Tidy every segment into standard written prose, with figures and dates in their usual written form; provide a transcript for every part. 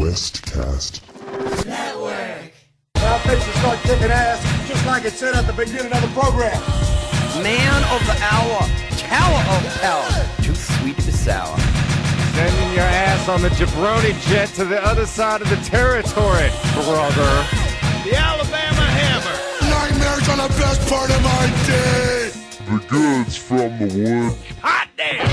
Westcast Network. Now fix to start kicking ass, just like it said at the beginning of the program. Man of the hour, tower of tower, too sweet to be sour. Sending your ass on the jabroni jet to the other side of the territory, brother. The Alabama Hammer. Nightmares on the best part of my day. The goods from the wood. Hot damn.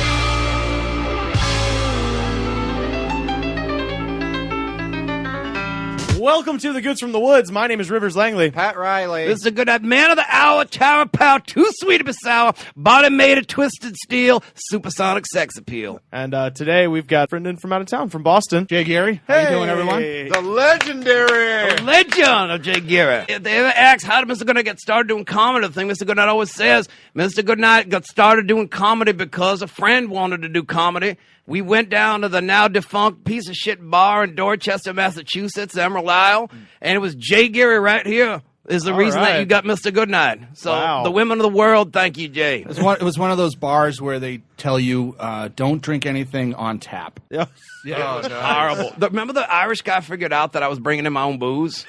Welcome to the Goods from the Woods. My name is Rivers Langley. Pat Riley. This is a good man of the hour, tower power, too sweet to be sour, body made of twisted steel, supersonic sex appeal. And today we've got a friend in from out of town, from Boston. Jay Geary. How you doing, everyone? The legendary. The legend of Jay Geary. If they ever ask, how did Mr. Goodnight get started doing comedy? The thing Mr. Goodnight always says, Mr. Goodnight got started doing comedy because a friend wanted to do comedy. We went down to the now defunct piece of shit bar in Dorchester, Massachusetts, Emerald Isle, and it was Jay Geary right here is the reason that you got Mr. Goodnight. So the women of the world, thank you, Jay. It was one of those bars where they tell you don't drink anything on tap. Yeah. Yeah, it was horrible. Remember the Irish guy figured out that I was bringing in my own booze?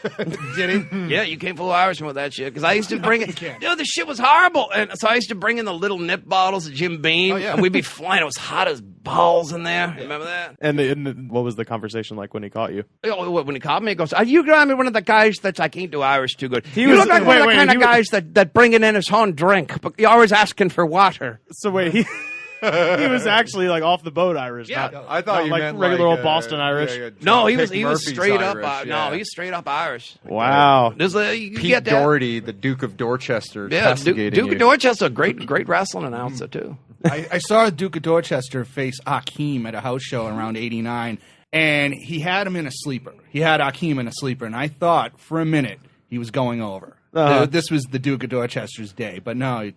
Did he? Yeah, you can't fool Irishman with that shit. Because I used to bring it. Dude, the shit was horrible. And so I used to bring in the little nip bottles of Jim Beam. Oh, yeah. And we'd be flying. It was hot as balls in there. Yeah. Remember that? And what was the conversation like when he caught you? When he caught me, he goes, "Are you going to be one of the guys that I can't do Irish too good? You look like one of the kind of guys that bring it in his own drink, but you're always asking for water." So wait, he was actually like off the boat Irish. Yeah, I thought you like meant regular like, old Boston Irish. No, he was straight Irish, up. No, he's straight up Irish. Wow. Pete Doherty, the Duke of Dorchester. Yeah, Duke of Dorchester, great wrestling announcer too. I saw Duke of Dorchester face Akeem at a house show around '89, and he had him in a sleeper. He had Akeem in a sleeper, and I thought for a minute he was going over. This was the Duke of Dorchester's day, but no,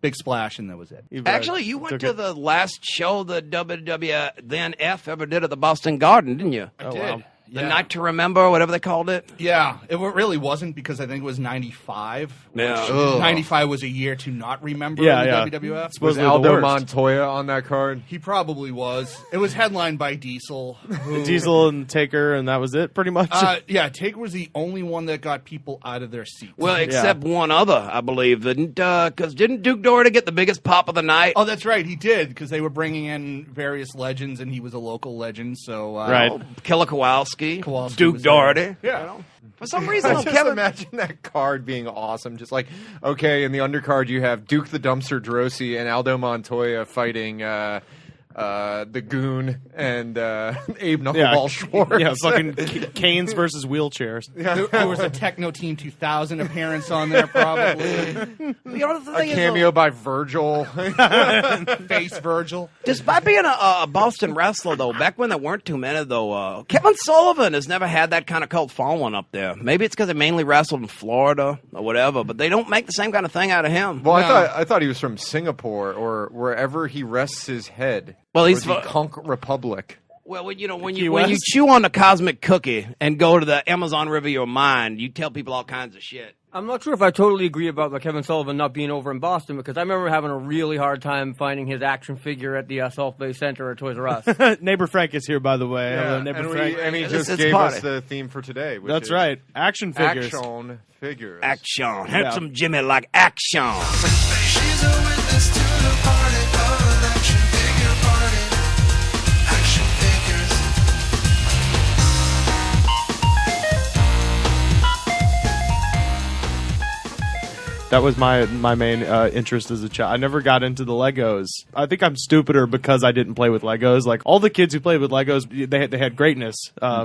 big splash, and that was it. Actually, you went to the last show the WWF ever did at the Boston Garden, didn't you? I did. Wow. The Night to Remember, whatever they called it. Yeah, it really wasn't because I think it was '95. Yeah, 95 was a year to not remember in the WWF. Was Aldo Montoya on that card? He probably was. It was headlined by Diesel. Diesel and Taker, and that was it, pretty much. Yeah, Taker was the only one that got people out of their seats. Well, except one other, I believe. Because didn't Duke Doherty get the biggest pop of the night? Oh, that's right, he did, because they were bringing in various legends, and he was a local legend. So right, Killer Kowalski, Duke Doherty. Yeah. For some reason, I just imagine that card being awesome. Just like, okay, in the undercard you have Duke the Dumpster Drosy and Aldo Montoya fighting the Goon and Abe Knuckleball Schwartz. Yeah, fucking canes versus wheelchairs. Yeah. There was a Techno Team 2000 appearance on there, probably. A cameo by Virgil. Face Virgil. Despite being a Boston wrestler, though, back when there weren't too many, though, Kevin Sullivan has never had that kind of cult following up there. Maybe it's because they mainly wrestled in Florida or whatever, but they don't make the same kind of thing out of him. Well, I thought he was from Singapore or wherever he rests his head. Well, he's the Conch Republic. Well, when you chew on the cosmic cookie and go to the Amazon River of your mind, you tell people all kinds of shit. I'm not sure if I totally agree about the Kevin Sullivan not being over in Boston, because I remember having a really hard time finding his action figure at the South Bay Center or Toys R Us. Neighbor Frank is here, by the way. Yeah, Hello, Neighbor Frank. And he just gave us the theme for today. Which That's is right. Action figures. Action figures. Action. Handsome Jimmy like action. She's a witness to the party of an action figure party. Action figures. That was my main interest as a child. I never got into the Legos. I think I'm stupider because I didn't play with Legos. Like all the kids who played with Legos, they had greatness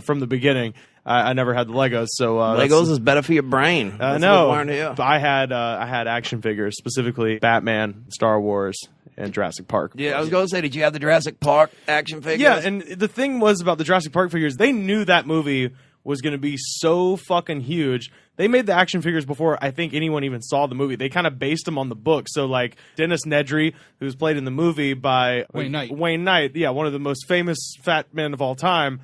from the beginning. I never had the Legos, so Legos is better for your brain. No, I had action figures, specifically Batman, Star Wars, and Jurassic Park. Yeah, I was going to say, did you have the Jurassic Park action figures? Yeah, and the thing was about the Jurassic Park figures, they knew that movie was going to be so fucking huge. They made the action figures before I think anyone even saw the movie. They kind of based them on the book. So, like, Dennis Nedry, who's played in the movie by Wayne Knight. Wayne Knight, yeah, one of the most famous fat men of all time.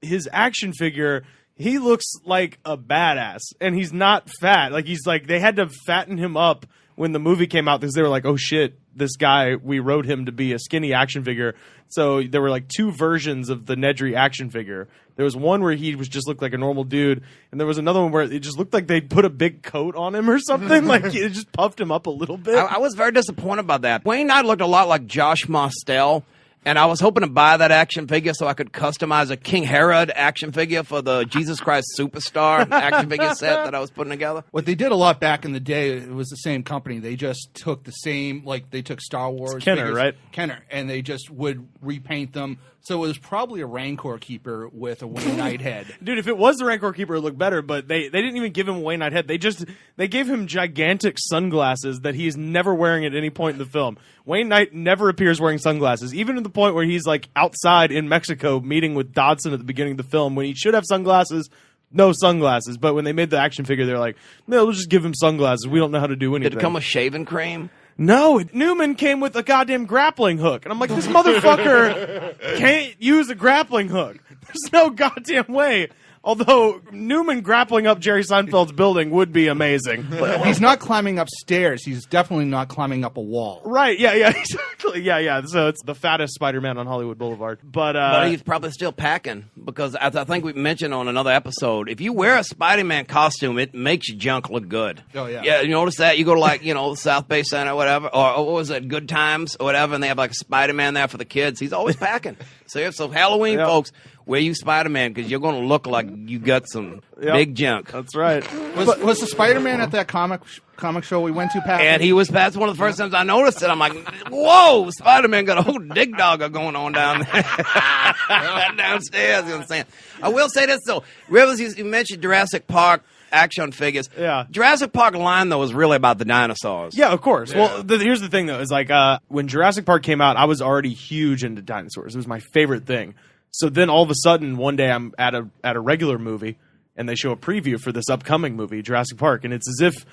His action figure, he looks like a badass, and he's not fat. Like, he's like, they had to fatten him up when the movie came out because they were like, oh shit, this guy, we wrote him to be a skinny action figure. So there were like 2 versions of the Nedry action figure. There was one where he was just looked like a normal dude, and there was another one where it just looked like they put a big coat on him or something. Like it just puffed him up a little bit. I was very disappointed about that. Wayne Knight looked a lot like Josh Mostel. And I was hoping to buy that action figure so I could customize a King Herod action figure for the Jesus Christ Superstar action figure set that I was putting together. What they did a lot back in the day, it was the same company. They just took the same, like they took Star Wars. Kenner, figures, right? Kenner, and they just would repaint them. So it was probably a Rancor Keeper with a Wayne Knight head. Dude, if it was the Rancor Keeper, it looked better, but they didn't even give him a Wayne Knight head. They gave him gigantic sunglasses that he's never wearing at any point in the film. Wayne Knight never appears wearing sunglasses, even to the point where he's like outside in Mexico meeting with Dodson at the beginning of the film when he should have sunglasses. No sunglasses, but when they made the action figure, they're like, no, we'll just give him sunglasses. We don't know how to do anything. Did it come with shaving cream? No, Newman came with a goddamn grappling hook. And I'm like, this motherfucker can't use a grappling hook. There's no goddamn way. Although Newman grappling up Jerry Seinfeld's building would be amazing. He's not climbing up stairs. He's definitely not climbing up a wall. Right, yeah, exactly. Yeah. So it's the fattest Spider-Man on Hollywood Boulevard. But he's probably still packing because, as I think we mentioned on another episode, if you wear a Spider-Man costume, it makes your junk look good. Oh, yeah. Yeah, you notice that? You go to, like, South Bay Center or whatever, or what was it, Good Times or whatever, and they have, like, a Spider-Man there for the kids. He's always packing. So Halloween, folks, wear you Spider-Man because you're going to look like you got some big junk. That's right. Was the Spider-Man at that comic show we went to, Pat? And he was, that's one of the first times I noticed it. I'm like, whoa, Spider-Man got a whole dig dogger going on down there. Downstairs. You know what I'm saying? I will say this, though. Rivers, you mentioned Jurassic Park action figures. Yeah. Jurassic Park line, though, is really about the dinosaurs. Yeah, of course. Yeah. Well, here's the thing, though. Is like when Jurassic Park came out, I was already huge into dinosaurs. It was my favorite thing. So then all of a sudden, one day I'm at a regular movie, and they show a preview for this upcoming movie, Jurassic Park, and it's as if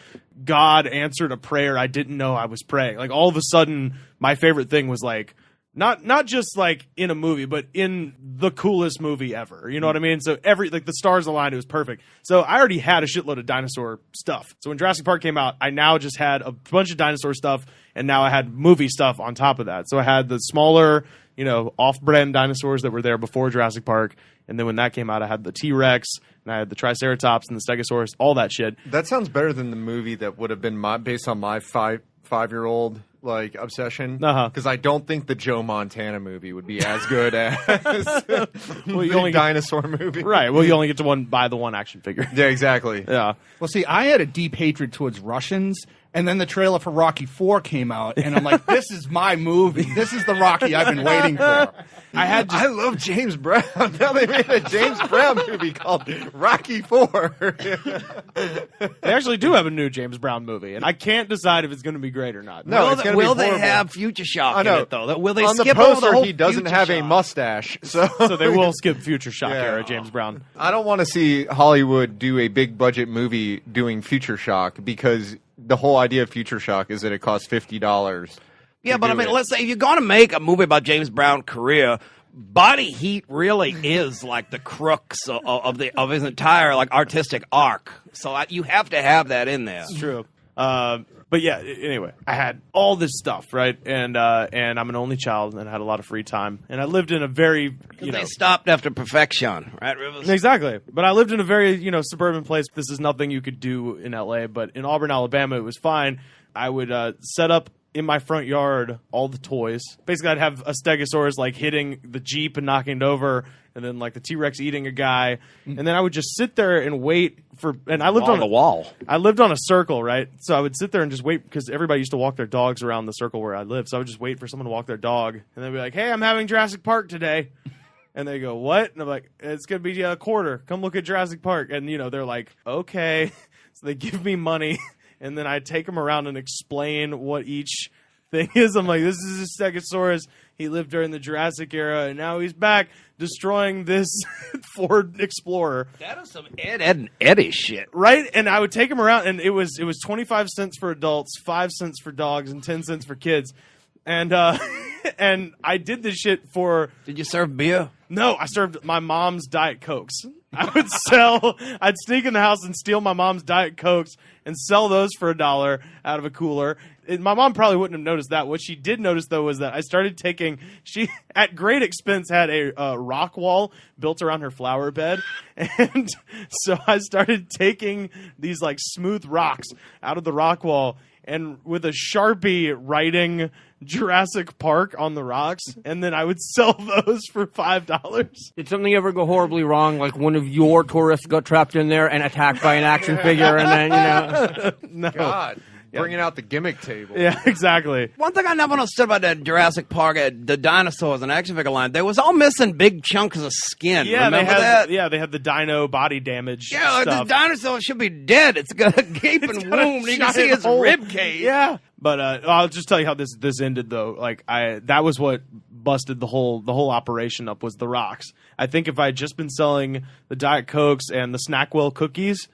God answered a prayer I didn't know I was praying. Like all of a sudden, my favorite thing was like not just like in a movie, but in the coolest movie ever. You know what I mean? So the stars aligned, it was perfect. So I already had a shitload of dinosaur stuff. So when Jurassic Park came out, I now just had a bunch of dinosaur stuff, and now I had movie stuff on top of that. So I had the smaller, off-brand dinosaurs that were there before Jurassic Park. And then when that came out, I had the T-Rex, and I had the Triceratops and the Stegosaurus, all that shit. That sounds better than the movie that would have been based on my five-year-old obsession. Because I don't think the Joe Montana movie would be as good as the dinosaur movie. Right. Well, you only get to buy the one action figure. Yeah, exactly. Yeah. Well, see, I had a deep hatred towards Russians. And then the trailer for Rocky IV came out, and I'm like, this is my movie. This is the Rocky I've been waiting for. I love James Brown. Now they made a James Brown movie called Rocky IV. They actually do have a new James Brown movie, and I can't decide if it's going to be great or not. No, will they have Future Shock in it, though? Will they skip the over the whole he doesn't have a mustache, so they will skip Future Shock era James Brown. I don't want to see Hollywood do a big budget movie doing Future Shock because the whole idea of Future Shock is that it costs $50. Yeah, but I mean, let's say if you're going to make a movie about James Brown's career, Body Heat really is like the crux of his entire artistic arc. So you have to have that in there. It's true. But yeah, anyway, I had all this stuff, right? And I'm an only child, and I had a lot of free time, and I lived in a very they stopped after perfection, right, Rivers? Exactly. But I lived in a very suburban place. This is nothing you could do in LA, but in Auburn, Alabama, it was fine. I would set up in my front yard all the toys. Basically, I'd have a Stegosaurus hitting the Jeep and knocking it over, and then the T-Rex eating a guy, and then I would just sit there and wait for. And I lived on the wall. I lived on a circle, right? So I would sit there and just wait because everybody used to walk their dogs around the circle where I lived. So I would just wait for someone to walk their dog, and they'd be like, "Hey, I'm having Jurassic Park today." And they go, "What?" And I'm like, "It's gonna be a quarter. Come look at Jurassic Park." And they're like, "Okay." So they give me money, and then I take them around and explain what each thing is. I'm like, "This is a Stegosaurus. He lived during the Jurassic era, and now he's back destroying this Ford Explorer." That is some Ed and Eddie shit, right? And I would take him around, and it was 25 cents for adults, 5 cents for dogs, and 10 cents for kids. And And I did this shit for... Did you serve beer? No, I served my mom's Diet Cokes. I'd sneak in the house and steal my mom's Diet Cokes and sell those for $1 out of a cooler. My mom probably wouldn't have noticed that. What she did notice, though, was that I started taking... She, at great expense, had a rock wall built around her flower bed. And so I started taking these, like, smooth rocks out of the rock wall and with a Sharpie writing Jurassic Park on the rocks, and then I would sell those for $5. Did something ever go horribly wrong? Like one of your tourists got trapped in there and attacked by an action figure, and then, No. God. Bringing out the gimmick table. Yeah, exactly. One thing I never understood about that Jurassic Park, the dinosaurs and action figure line, they was all missing big chunks of skin. Yeah, Remember they had that? Yeah, they had the dino body damage. Yeah, stuff. the dinosaur should be dead. It's got a gaping got a wound. You can giant see his hole. rib cage. Yeah, but I'll just tell you how this ended though. Like that was what busted the whole operation up, was the rocks. I think if I had just been selling the Diet Cokes and the Snackwell cookies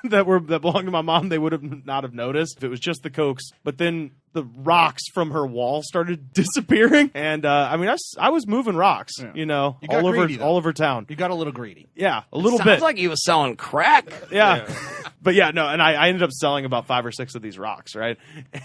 that belonged to my mom, they would have not have noticed if it was just the Cokes. But then the rocks from her wall started disappearing, and I was moving rocks, You got all over town. You got a little greedy. Yeah, a little Sounds bit. like he was selling crack. Yeah. But yeah, no, and I ended up selling about 5 or 6 of these rocks, right?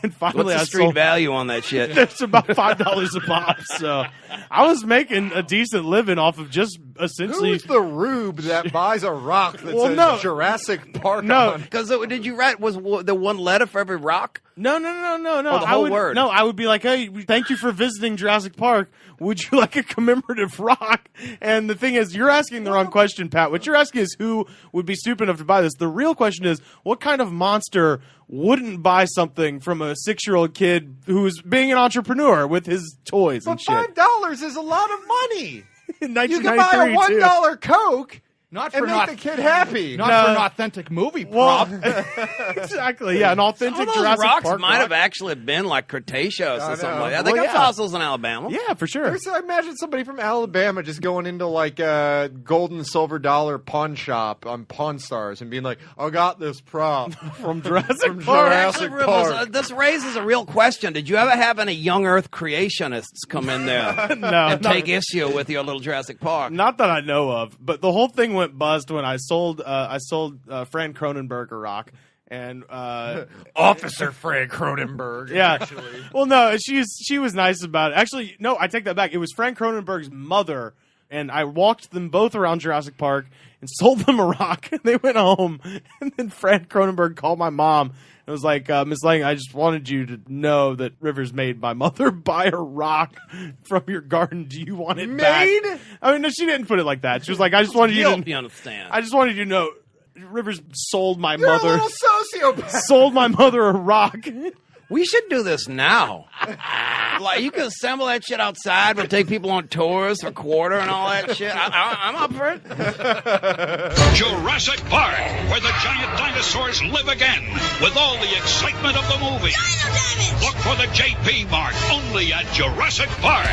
And finally What's the I street sold value on that shit? it's about $5 a pop. So I was making a decent living off of just essentially. Who's the rube that buys a rock that Well, says no. Jurassic Park No. on? Because did you write the one letter for every rock? No. Or the I whole would, word? No, I would be like, hey, thank you for visiting Jurassic Park. Would you like a commemorative rock? And the thing is, you're asking the wrong question, Pat. What you're asking is who would be stupid enough to buy this. The real question is, what kind of monster wouldn't buy something from a 6-year-old kid who's being an entrepreneur with his toys and But shit? $5 is a lot of money. In You can buy a 1993, too. $1 Coke Not and for make the kid happy. Not No. for an authentic movie Well, prop. exactly. Yeah, an authentic Some of those Jurassic rocks Park might rock. have actually been like Cretaceous I or something know. like that. They Well, got yeah. fossils in Alabama. Yeah, for sure. So I imagine somebody from Alabama just going into like a gold and silver dollar pawn shop on Pawn Stars and being like, "I got this prop From Jurassic from Park. Jurassic Actually, Rivers, Park." this raises a real question. Did you ever have any young Earth creationists come in there No, and not- take issue with your little Jurassic Park? Not that I know of, but the whole thing went bust when I sold Fran Cronenberg a rock, and Officer Frank Cronenberg. yeah, actually. well, no, she was nice about it. Actually, no, I take that back. It was Fran Cronenberg's mother, and I walked them both around Jurassic Park and sold them a rock. And they went home, and then Fran Cronenberg called my mom. It was like, Miss Lang, I just wanted you to know that Rivers made my mother buy a rock from your garden. Do you want it back? Made? I mean, no, she didn't put it like that. She was like, I just wanted you Guilt, to. you understand? I just wanted you to know, Rivers sold my You're mother. a little sociopath. Sold my mother a rock. We should do this now. Like, you can assemble that shit outside. We'll take people on tours for quarter and all that shit. I'm up for it. Jurassic Park, where the giant dinosaurs live again, with all the excitement of the movie. Dino damage! Look for the JP mark only at Jurassic Park.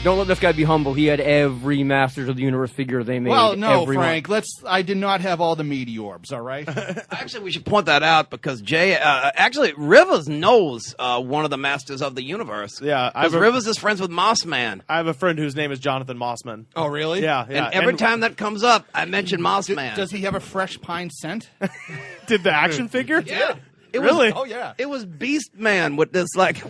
Don't let this guy be humble. He had every Masters of the Universe figure they made. Well, no, everyone. Frank. I did not have all the meaty orbs. All right. Actually, we should point that out because actually, Rivers knows one of the Masters of the Universe. Yeah, Because Rivers is friends with Mossman. I have a friend whose name is Jonathan Mossman. Oh, really? Yeah. And every time that comes up, I mention Mossman. Does he have a fresh pine scent? Did the action figure? Yeah. It Really? Oh, yeah. It was Beast Man with this, like...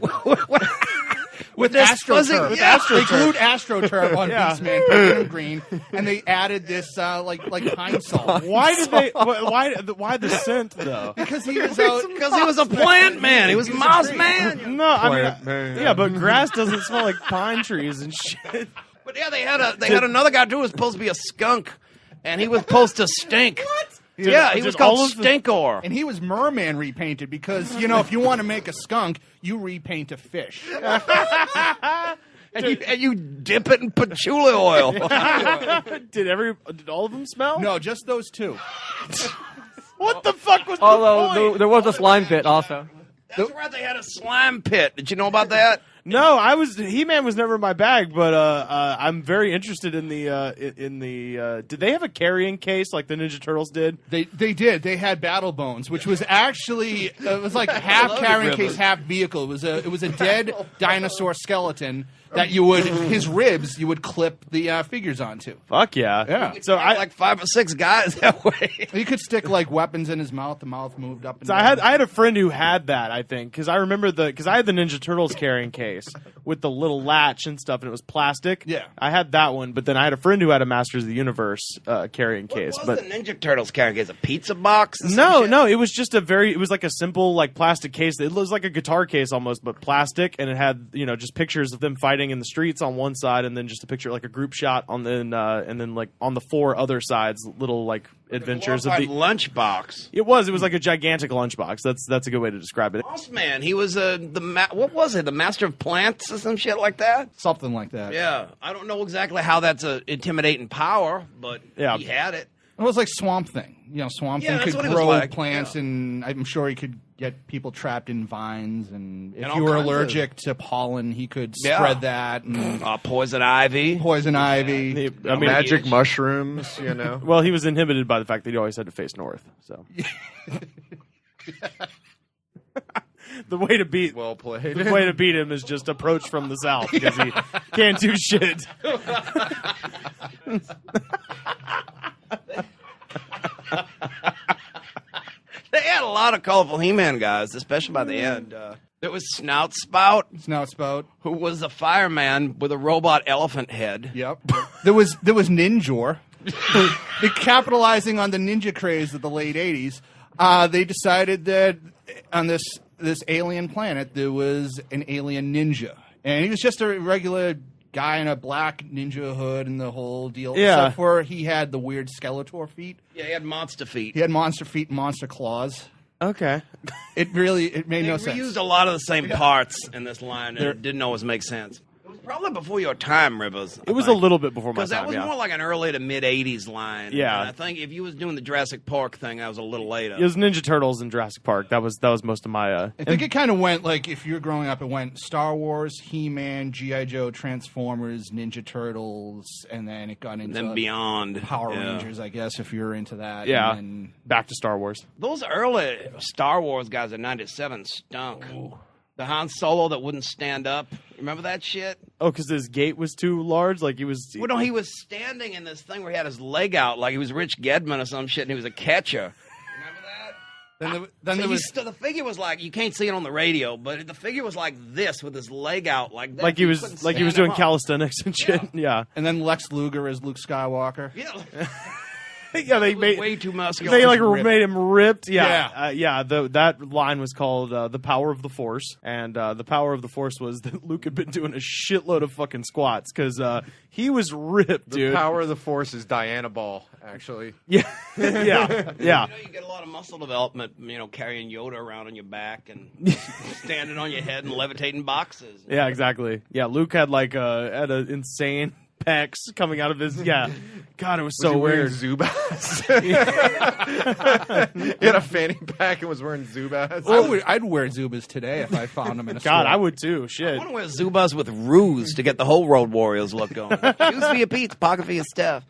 With this AstroTurf. fuzzy- yeah. They glued AstroTurf on Yeah. Beastman, purple and green, and they added this like pine salt. Why did they? Why the scent though? Because he was out. Because he was a plant man. He was Moss Man. No, I mean, Plant man. yeah, but grass doesn't smell like pine trees and shit. But yeah, they had another guy too who was supposed to be a skunk, and he was supposed to stink. What? Yeah, he was Did all called of the- Stinkor. And he was merman repainted because, if you want to make a skunk, you repaint a fish. And you dip it in patchouli oil. Did all of them smell? No, just those two. What the fuck was the Although point? there was a slime pit also. That's right. They had a slime pit. Did you know about that? No, He-Man was never in my bag, but I'm very interested in the. Did they have a carrying case like the Ninja Turtles did? They did. They had Battle Bones, which was actually it was like half carrying case, half vehicle. It was a dead dinosaur skeleton that his ribs you would clip the figures onto. Fuck yeah, Yeah. So I like 5 or 6 guys that way. You could stick like weapons in his mouth. The mouth moved up and So down. I had a friend who had that, I think, because I remember because I had the Ninja Turtles carrying case with the little latch and stuff, and it was plastic. Yeah. I had that one, but then I had a friend who had a Masters of the Universe carrying case. What But was the Ninja Turtles carrying case? A pizza box? or some no, shit? no, it was just it was like a simple like plastic case. It was like a guitar case almost, but plastic, and it had just pictures of them fighting in the streets on one side, and then just a picture like a group shot on and then like on the 4 other sides, little like adventures of the lunchbox. It was like a gigantic lunchbox. That's a good way to describe it. Boss man, he was what was it? The master of plants or some shit like that? Something like that. Yeah, I don't know exactly how that's a intimidating power, but Yeah. he had it. It was like Swamp Thing. Swamp Yeah, Thing that's could what it was grow like. plants, Yeah. and I'm sure he could get people trapped in vines. And if And you all were kinds allergic to pollen, he could Yeah. spread that. And Poison ivy. poison ivy. I mean, Magic mushrooms, well, he was inhibited by the fact that he always had to face north. So the way to beat Well played. the way to beat him is just approach from the south because he can't do shit. They had a lot of colorful He-Man guys, especially by the end. There was Snout Spout, who was a fireman with a robot elephant head. Yep. There was Ninjor. Capitalizing on the ninja craze of the late 80s, they decided that on this alien planet there was an alien ninja. And he was just a regular guy in a black ninja hood and the whole deal. Yeah. Except for he had the weird Skeletor feet. Yeah, he had monster feet. He had monster feet and monster claws. Okay. It made no sense. They reused a lot of the same parts in this line, and it didn't always make sense. It was probably before your time, Rivers. It was a little bit before my Because that time. was Yeah. more like an early to mid '80s line. Yeah. And I think if you was doing the Jurassic Park thing, that was a little later. It was Ninja Turtles and Jurassic Park. That was most of my. I think it kind of went like if you were growing up, it went Star Wars, He-Man, G.I. Joe, Transformers, Ninja Turtles, and then it got into then beyond Power yeah. Rangers, I guess, if you're into that. Yeah. And Back to Star Wars. Those early Star Wars guys in '97 stunk. The Han Solo that wouldn't stand up. Remember that shit? Oh, because his gait was too large. Like he was. Well, no, he was standing in this thing where he had his leg out like he was Rich Gedman or some shit, and he was a catcher. Remember that? then So there was the figure was like, you can't see it on the radio, but the figure was like this with his leg out like that. Like he You was couldn't like he was stand doing him up. calisthenics and shit. Yeah. and then Lex Luger as Luke Skywalker. Yeah. Yeah, they He was made way too muscular. they like Ripped. made him ripped. Yeah. Yeah. That line was called "The Power of the Force," and the power of the Force was that Luke had been doing a shitload of fucking squats because he was ripped, The dude. power of the Force is Diana Ball, actually. Yeah, yeah, yeah. You get a lot of muscle development, carrying Yoda around on your back and standing on your head and levitating boxes. Yeah, exactly. Yeah, Luke had like had an insane pecs coming out of his. Yeah, God, it was so weird. Zubaz. He had a fanny pack and was wearing Zubaz. I'd wear Zubas today if I found them in a store. God, I would too. I Shit. want to wear Zubas with ruse to get the whole Road Warriors look going. Shoes for your Pete's, pocket for your stuff.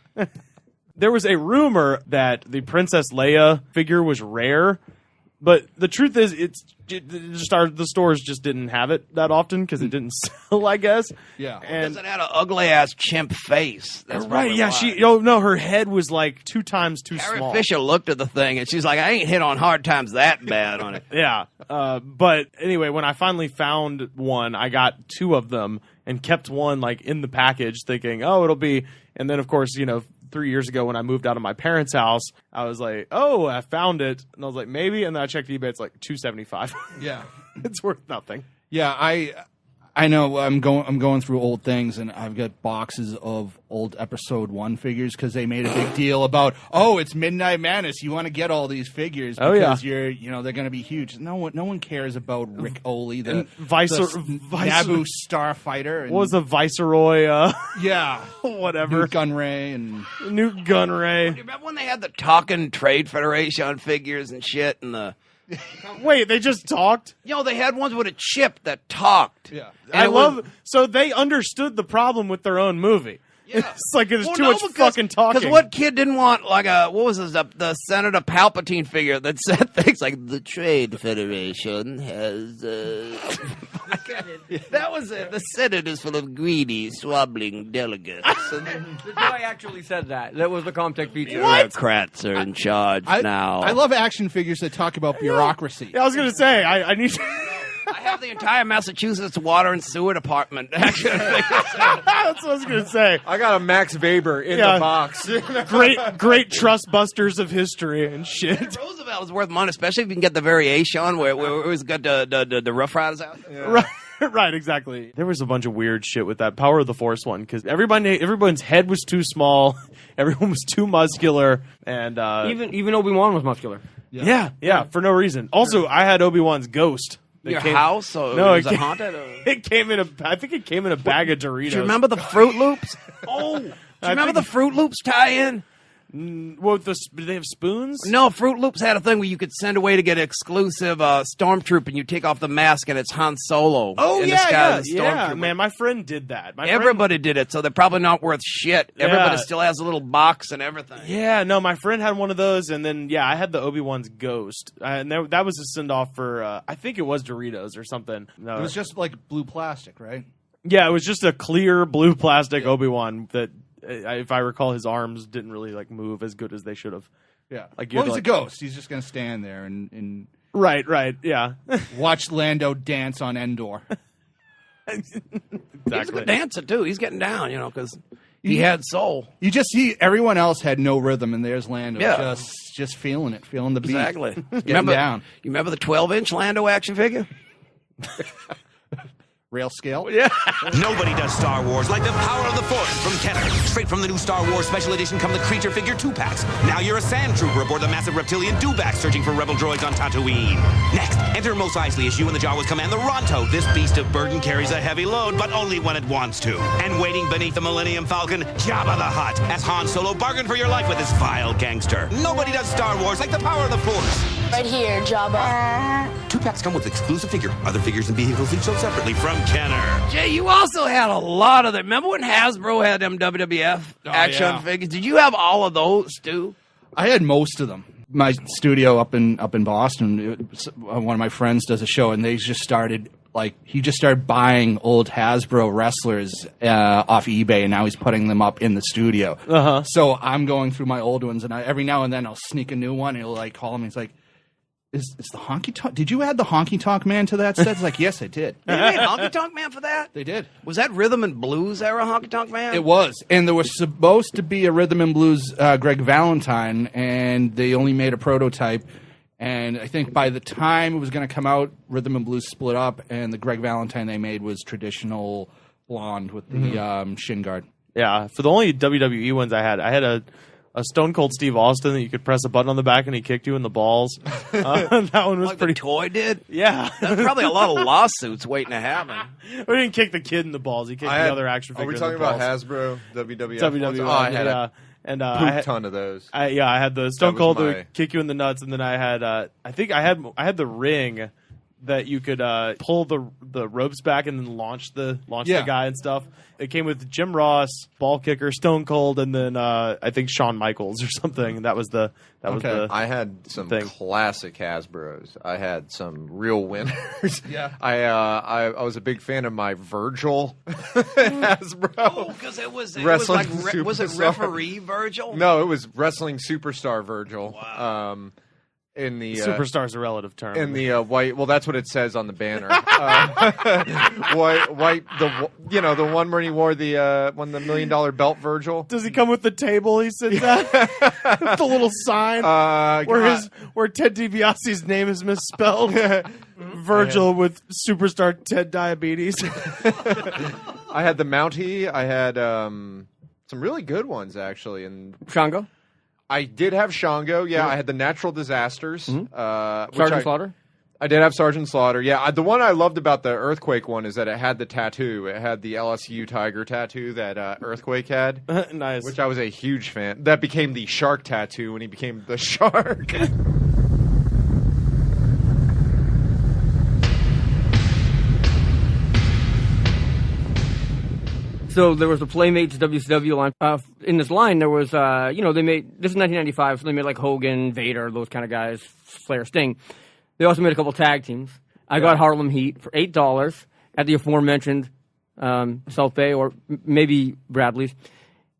There was a rumor that the Princess Leia figure was rare, but the truth is, the stores just didn't have it that often because it didn't sell, I guess. Yeah. And Because it had an ugly ass chimp face. That's right, probably yeah, why. her head was like 2 times too Carrie small. Fisher looked at the thing and she's like, I ain't hit on hard times that bad on it. Yeah. But anyway, when I finally found one, I got 2 of them and kept one like in the package thinking, oh, it'll be, and then of course, 3 years ago when I moved out of my parents' house, I was like, oh, I found it. And I was like, maybe. And then I checked eBay. It's like $275. Yeah. It's worth nothing. Yeah, I know I'm going through old things, and I've got boxes of old episode 1 figures because they made a big deal about, it's Midnight Madness. You want to get all these figures because they're going to be huge. No one cares about Rick Oley, the Naboo starfighter. And, what was the Viceroy? whatever. Newt Gunray. Do you remember when they had the talking Trade Federation figures and shit and the... Wait, they just talked? They had ones with a chip that talked. Yeah. So they understood the problem with their own movie. Yeah. It's like there's too much fucking talking. Because what kid didn't want the Senator Palpatine figure that said things like the Trade Federation has that was it. The Senate is full of greedy, swabbling delegates. The guy actually said that. That was the Comtech feature. Bureaucrats are in charge now. I love action figures that talk about bureaucracy. Yeah, I was going to say, I need to... I have the entire Massachusetts water and sewer department. That's what I was going to say. I got a Max Weber in the box. Great trust busters of history and shit. Roosevelt is worth money, especially if you can get the variation where it was got the Rough Riders out. Yeah. Right, exactly. There was a bunch of weird shit with that Power of the Force one because everyone's head was too small, everyone was too muscular, and even Obi-Wan was muscular. Yeah, for no reason. Also, I had Obi-Wan's ghost. House? Was it haunted? It came in I think it came in a bag of Doritos. Do you remember the Fruit Loops? Do you remember the Fruit Loops tie-in? Well, do they have spoons? No, Fruit Loops had a thing where you could send away to get exclusive Stormtroop, and you take off the mask, and it's Han Solo. Oh, yeah, man, my friend did that. Everybody did it, so they're probably not worth shit. Yeah. Everybody still has a little box and everything. Yeah, no, my friend had one of those, and then, I had the Obi-Wan's ghost. And that was a send-off for, I think it was Doritos or something. No. It was just like blue plastic, right? Yeah, it was just a clear blue plastic Obi-Wan that... if I recall, his arms didn't really move as good as they should have. Yeah, he's a ghost. He's just going to stand there and right, yeah. Watch Lando dance on Endor. Exactly. He's a good dancer too. He's getting down, because he had soul. You just see everyone else had no rhythm, and there's Lando just feeling it, feeling the beat. Exactly. Down. You remember the 12-inch Lando action figure? Rail scale? Yeah. Nobody does Star Wars like the Power of the Force from Kenner. Straight from the new Star Wars Special Edition come the Creature Figure 2-packs. Now you're a sand trooper aboard the massive reptilian Dewback searching for rebel droids on Tatooine. Next, enter Mos Eisley as you and the Jawas command the Ronto. This beast of burden carries a heavy load, but only when it wants to. And waiting beneath the Millennium Falcon, Jabba the Hutt, as Han Solo bargained for your life with this vile gangster. Nobody does Star Wars like the Power of the Force. Right here, Jabba. 2-packs come with exclusive figure. Other figures and vehicles each sold separately from Kenner. Jay, you also had a lot of them. Remember when Hasbro had them WWF action figures? Did you have all of those too? I had most of them. My studio up in Boston, one of my friends does a show, and they just started he just started buying old Hasbro wrestlers off eBay, and now he's putting them up in the studio. Uh-huh. So I'm going through my old ones, and every now and then I'll sneak a new one, and he'll call him, and he's like, Is the Honky Tonk? Did you add the Honky Tonk Man to that set? It's like, yes, I did. They made Honky Tonk Man for that? They did. Was that Rhythm and Blues era Honky Tonk Man? It was, and there was supposed to be a Rhythm and Blues Greg Valentine, and they only made a prototype. And I think by the time it was going to come out, Rhythm and Blues split up, and the Greg Valentine they made was traditional blonde with the shin guard. Yeah, for the only WWE ones I had a Stone Cold Steve Austin that you could press a button on the back and he kicked you in the balls. That one was pretty. The toy did? Yeah. There's probably a lot of lawsuits waiting to happen. We didn't kick the kid in the balls. He kicked the other action figure. Are we talking about Hasbro, WWF? WWE. Oh, I had a ton of those. I had the Stone Cold that would kick you in the nuts, and then I had I think I had the ring that you could pull the ropes back and then launch the guy and stuff. It came with Jim Ross, Ball Kicker, Stone Cold, and then I think Shawn Michaels or something. That was the I had some classic Hasbros. I had some real winners. Yeah. I was a big fan of my Virgil Hasbro. Oh, because it was it referee Virgil? No, it was wrestling superstar Virgil. Wow. In the superstar's a relative term. In the white, well, that's what it says on the banner. White, the one where he wore the won the $1 million belt, Virgil. Does he come with the table he sits at? The little sign where Ted DiBiase's name is misspelled. Virgil with superstar Ted Diabetes. I had the Mountie. I had some really good ones, actually. And Shango? I did have Shango. Yeah, I had the Natural Disasters. Sergeant Slaughter? I did have Sergeant Slaughter. Yeah, the one I loved about the Earthquake one is that it had the tattoo. It had the LSU Tiger tattoo that Earthquake had. Nice. Which I was a huge fan. That became the shark tattoo when he became the shark. So there was the Playmates WCW line. In this line, there was, they made, this is 1995, so they made like Hogan, Vader, those kind of guys, Flair, Sting. They also made a couple tag teams. I got Harlem Heat for $8 at the aforementioned South Bay, or maybe Bradley's.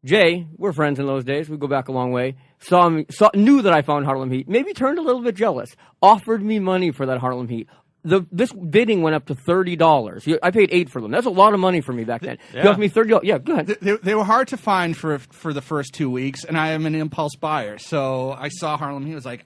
Jay, we're friends in those days. We go back a long way. Knew that I found Harlem Heat. Maybe turned a little bit jealous. Offered me money for that Harlem Heat. This bidding went up to $30. I paid $8 for them. That's a lot of money for me back then. Yeah. He offered me $30. Yeah, go ahead. They were hard to find for the first 2 weeks, and I am an impulse buyer. So I saw Harlem Heat. I was like,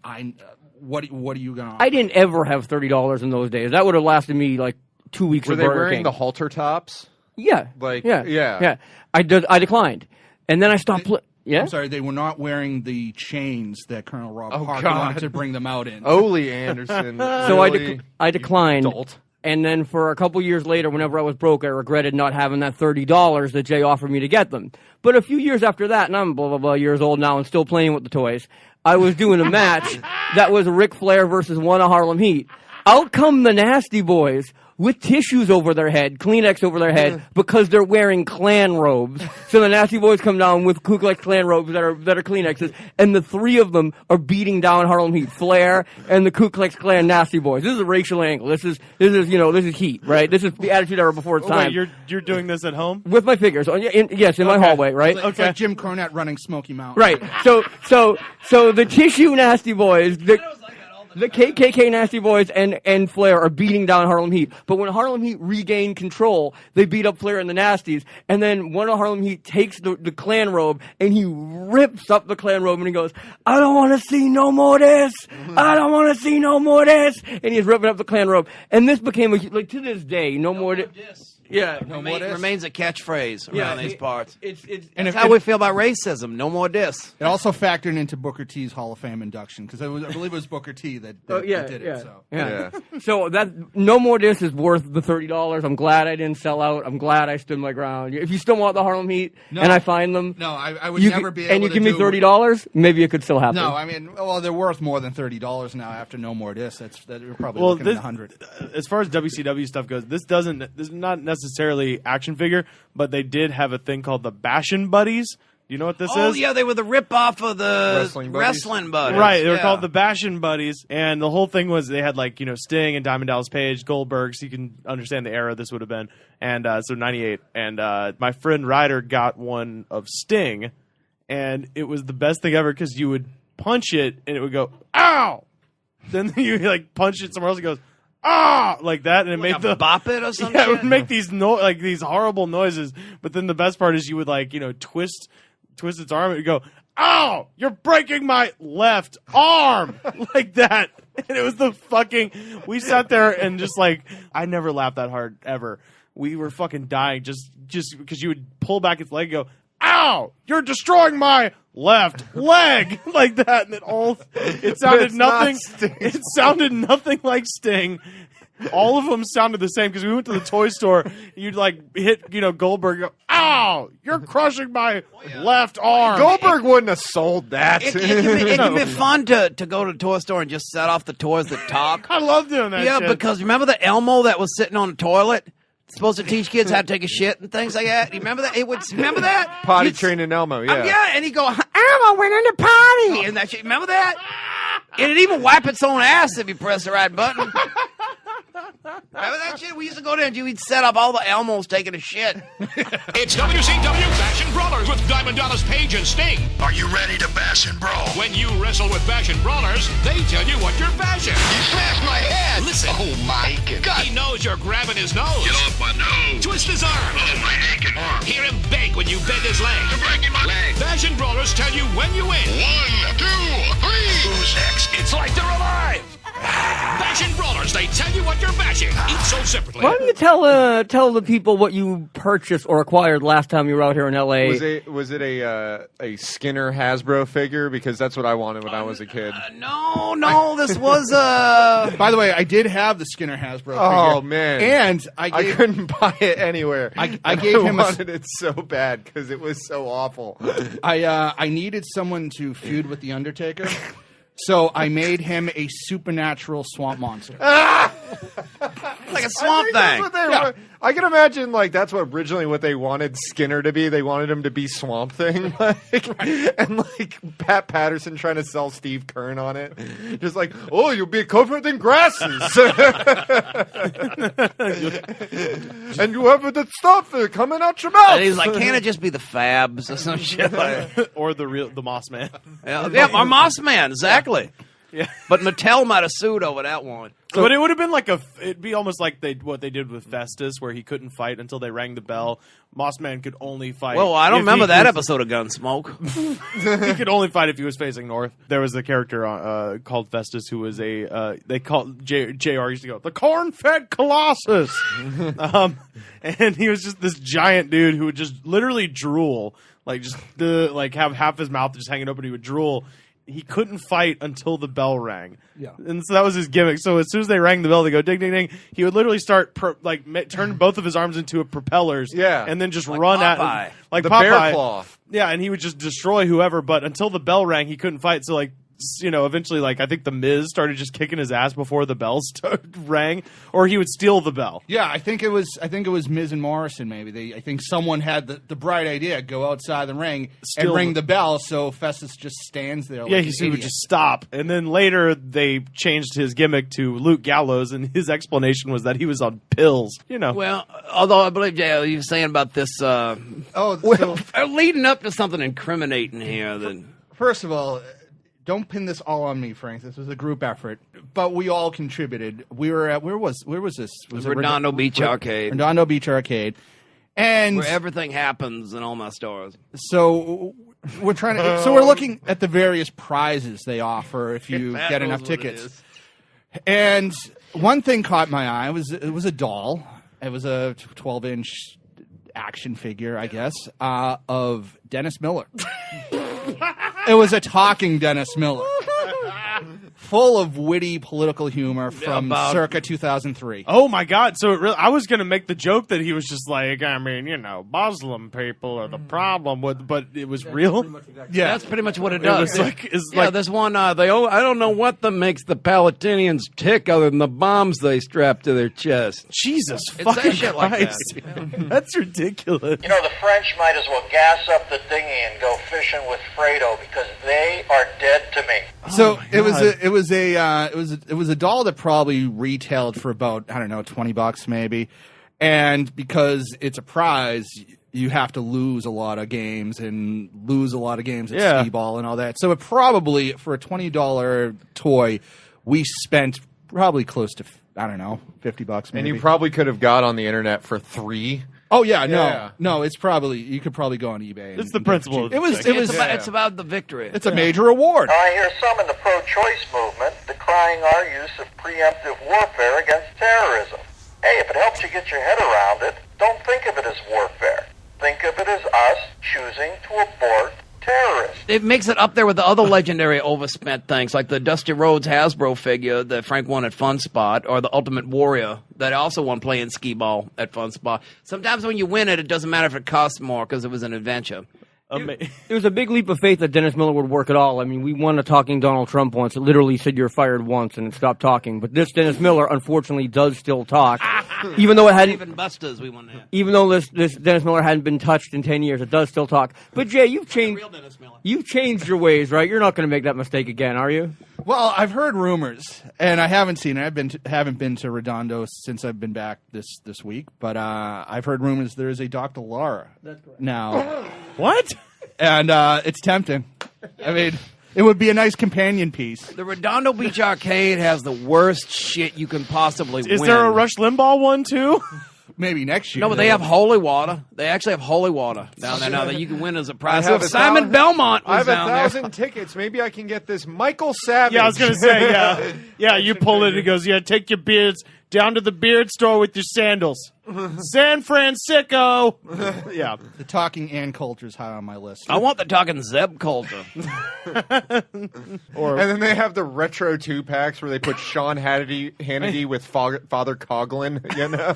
what are you going to offer? I didn't ever have $30 in those days. That would have lasted me like 2 weeks. Were of they Burger wearing King. the halter tops? Yeah. Yeah. I declined, and then I stopped. Yeah. I'm sorry, they were not wearing the chains that Colonel Rob Parker wanted to bring them out in. Ole Anderson. So I declined. Adult. And then for a couple years later, whenever I was broke, I regretted not having that $30 that Jay offered me to get them. But a few years after that, and I'm blah, blah, blah years old now and still playing with the toys, I was doing a match that was Ric Flair versus one of Harlem Heat. Out come the Nasty Boys with tissues over their head, Kleenex over their head, because they're wearing Klan robes. So the Nasty Boys come down with Ku Klux Klan robes that are Kleenexes, and the three of them are beating down Harlem Heat, Flair and the Ku Klux Klan Nasty Boys. This is a racial angle. This is heat, right? This is the Attitude Era before its time. Wait, you're doing this at home? With my figures. In my hallway, right? It's like Jim Cornette running Smoky Mountain. Right. So the tissue Nasty Boys, the KKK Nasty Boys and Flair are beating down Harlem Heat. But when Harlem Heat regain control, they beat up Flair and the Nasties. And then one of Harlem Heat takes the Klan robe and he rips up the Klan robe and he goes, I don't want to see no more this. I don't want to see no more this. And he's ripping up the Klan robe. And this became, to this day, no more this. Yeah, remains a catchphrase around these parts. That's how we feel about racism. No more diss. It also factored into Booker T's Hall of Fame induction because I believe it was Booker T that did it. So that no more diss is worth the $30. I'm glad I didn't sell out. I'm glad I stood my ground. If you still want the Harlem Heat and I find them, I would never be able to. And you give me $30, maybe it could still happen. No, I mean, they're worth more than $30 now after no more diss. We're probably looking at 100. As far as WCW stuff goes, this is not necessarily action figure, but they did have a thing called the Bashin' Buddies. Do you know what this is? Oh, yeah, they were the rip-off of the Wrestling Buddies. Right, they were called the Bashin' Buddies, and the whole thing was they had, Sting and Diamond Dallas Page, Goldberg, so you can understand the era this would have been, and so 98, and my friend Ryder got one of Sting, and it was the best thing ever, because you would punch it, and it would go, ow! Then you, punch it somewhere else, it goes, ah, like that, and it made the bop it or something. Yeah, it would make these these horrible noises. But then the best part is you would twist its arm and it would go, ow, you're breaking my left arm, like that. And it was we sat there and just I never laughed that hard ever. We were fucking dying just because you would pull back its leg and go, ow, you're destroying my left leg, like that, and it sounded nothing. It sounded nothing like Sting. All of them sounded the same because we went to the toy store. You'd hit Goldberg. Go, ow! You're crushing my left arm. Goldberg wouldn't have sold that. It can be fun to go to the toy store and just set off the toys that talk. I love doing that. Yeah, shit. because remember the Elmo that was sitting on the toilet? Supposed to teach kids how to take a shit and things like that. You remember that? Remember that? Potty training Elmo, yeah. Yeah, and he'd go, Elmo went in the potty. And that shit. Remember that? It'd even wipe its own ass if you press the right button. Remember that shit? We used to go there and we'd set up all the Elmos taking a shit. It's WCW Bash and Brawlers with Diamond Dallas Page and Sting. Are you ready to bash and brawl? When you wrestle with Bash and Brawlers, they tell you what you're bashing. He smashed my head. Listen. Oh, my God. He knows you're grabbing his nose. Get off my nose. Twist his arm. Oh, my aching arm. Hear him beg when you bend his leg. You're breaking my leg. Bash and Brawlers tell you when you win. 1, 2, 3. Who's next? It's like they're alive. Smashing Brawlers, they tell you what you're bashing. Each sold separately. Why don't you tell the people what you purchased or acquired last time you were out here in L.A.? Was it a Skinner Hasbro figure? Because that's what I wanted when I was a kid. No, this was By the way, I did have the Skinner Hasbro Oh figure. man! And I couldn't buy it anywhere. I gave him wanted it so bad because it was so awful. I needed someone to feud with the Undertaker, so I made him a supernatural swamp monster. like a swamp That's thing. what they were. I can imagine that's what originally what they wanted Skinner to be. They wanted him to be Swamp Thing, and Pat Patterson trying to sell Steve Kern on it, just oh, you'll be covered in grasses, and you have the stuff coming out your mouth. And he's like, can't it just be the Fabs or some shit? Or the Moss Man. Yeah, our Moss Man, exactly. Yeah. But Mattel might have sued over that one. But it would have been it'd be almost like what they did with Festus, where he couldn't fight until they rang the bell. Moss Man could only fight. Well, I don't if remember he that was- episode of Gunsmoke. He could only fight if he was facing north. There was a character called Festus who was they called JR used to go the corn-fed Colossus, and he was just this giant dude who would just literally drool, have half his mouth just hanging open. He would drool. He couldn't fight until the bell rang. Yeah. And so that was his gimmick. So as soon as they rang the bell, they go ding, ding, ding. He would literally start turn both of his arms into propellers. Yeah. And then just Like run Popeye. at like the Popeye. bear claw. Yeah, and he would just destroy whoever. But until the bell rang, he couldn't fight. So eventually, I think the Miz started just kicking his ass before the bell rang, or he would steal the bell. Yeah, I think it was Miz and Morrison. Maybe I think someone had the bright idea: go outside the ring and ring the bell. So Festus just stands there. Yeah, like he would just stop. And then later they changed his gimmick to Luke Gallows, and his explanation was that he was on pills. Well, although I believe, Jay, you were saying about this leading up to something incriminating here. First of all, don't pin this all on me, Frank. This was a group effort, but we all contributed. We were at where was this? Was it Redondo Beach Arcade. Redondo Beach Arcade, and where everything happens in all my stores. So we're trying to. So we're looking at the various prizes they offer if you That get knows enough what it tickets. is. And one thing caught my eye. It was a doll. It was a 12-inch action figure, I guess, of Dennis Miller. It was a talking Dennis Miller, full of witty political humor from circa 2003. Oh my God! So I was going to make the joke that he was just Muslim people are the problem with, but it was real. Yeah, that's pretty much what it It does. was There's one. I don't know what makes the Palestinians tick other than the bombs they strap to their chest. Jesus It fucking says shit like Christ. that. That's ridiculous. You know, the French might as well gas up the dinghy and go fishing with Fredo because they are dead to me. So it was a doll that probably retailed for about $20 maybe, and because it's a prize, you have to lose a lot of games at skee-ball and all that. So it probably for a $20 toy, we spent probably close to $50 maybe. And you probably could have got on the internet for $3. Oh yeah, no, it's probably you could probably go on eBay. It's the principle. It's about the victory. It's a major award. Now, I hear some in the pro-choice movement decrying our use of preemptive warfare against terrorism. Hey, if it helps you get your head around it, don't think of it as warfare. Think of it as us choosing to abort terrorists. It makes it up there with the other legendary overspent things, like the Dusty Rhodes Hasbro figure that Frank won at Fun Spot, or the Ultimate Warrior that also won playing skee ball at Fun Spot. Sometimes when you win it, it doesn't matter if it costs more because it was an adventure. It was a big leap of faith that Dennis Miller would work at all. I mean, we won a talking Donald Trump once. It literally said you're fired once and it stopped talking. But this Dennis Miller, unfortunately, does still talk. Even though it hadn't, even Busters, we won that. Even though this Dennis Miller hadn't been touched in 10 years, it does still talk. But Jay, you've changed. Real Dennis Miller. You've changed your ways, right? You're not going to make that mistake again, are you? Well, I've heard rumors, and I haven't seen it. Haven't been to Redondo since I've been back this week. But I've heard rumors there is a Dr. Laura now. What? And it's tempting. I mean, it would be a nice companion piece. The Redondo Beach Arcade has the worst shit you can possibly win. Is there a Rush Limbaugh one too? maybe next year. No, but they have holy water. They actually have holy water down there now that you can win as a prize. I have So if Simon Belmont I was have down 1,000 tickets. Maybe I can get this Michael Savage. Yeah, I was gonna say, yeah. You pull it and he goes, yeah, take your beards down to the beard store with your sandals. San Francisco. Yeah. The talking and culture is high on my list. I want the talking Zeb culture. And then they have the retro 2-packs where they put Sean Hannity with Father Coughlin, you know?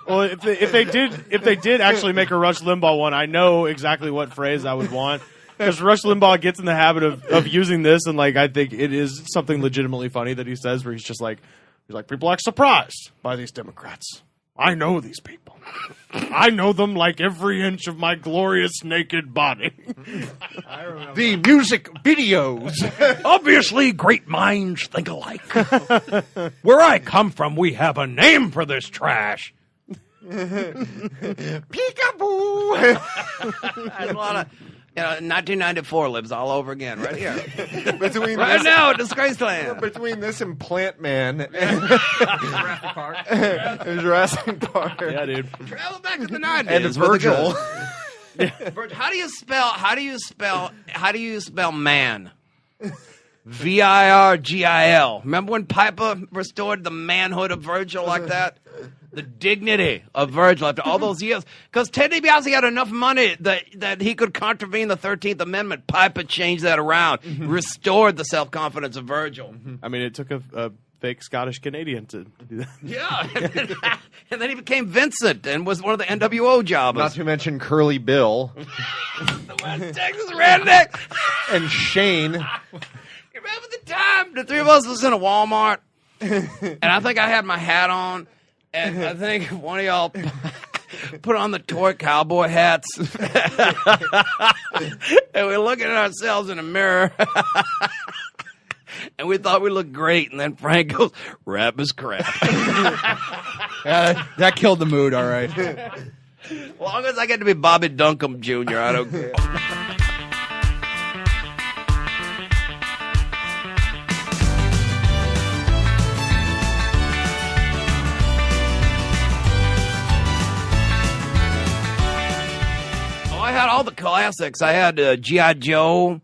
Well, if they did actually make a Rush Limbaugh one, I know exactly what phrase I would want. Because Rush Limbaugh gets in the habit of using this, and like I think it is something legitimately funny that he says, where he's like, people are surprised by these Democrats. I know these people. I know them like every inch of my glorious naked body. The music videos. Obviously, great minds think alike. Where I come from, we have a name for this trash. Peekaboo. There's a lot of, 1994 lives all over again right here. Right now at Disgraceland. Between this and Plant Man and Jurassic Park. Yeah, dude. Travel back to the 90s. And Virgil. Virgil. How do you spell man? Virgil. Remember when Piper restored the manhood of Virgil like that? The dignity of Virgil after all those years. Because Ted DiBiase had enough money that he could contravene the 13th Amendment. Piper changed that around, restored the self-confidence of Virgil. I mean, it took a fake Scottish Canadian to do that. Yeah. And then he became Vincent and was one of the NWO jobbers. Not to mention Curly Bill. The West Texas redneck. And Shane. You remember the time the three of us was in a Walmart? And I think I had my hat on. And I think one of y'all put on the toy cowboy hats. And we're looking at ourselves in the mirror. And we thought we looked great. And then Frank goes, rap is crap. Yeah, that killed the mood, all right. As long as I get to be Bobby Duncombe Jr., I don't care. I had all the classics. I had G.I. Joe,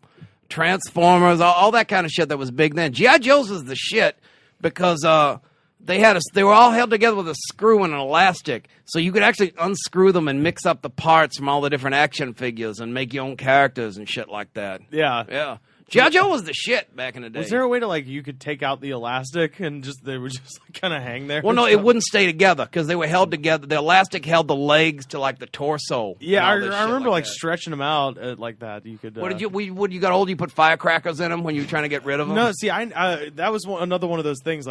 Transformers, all that kind of shit that was big then. G.I. Joe's was the shit because they were all held together with a screw and an elastic, so you could actually unscrew them and mix up the parts from all the different action figures and make your own characters and shit like that. Yeah. G.I. Joe was the shit back in the day. Was there a way to you could take out the elastic and they would just kind of hang there? Well, no, it wouldn't stay together because they were held together. The elastic held the legs to the torso. Yeah, I remember stretching them out like that. You could. What did you? When you got old, you put firecrackers in them when you were trying to get rid of them. No, see, that was another one of those things.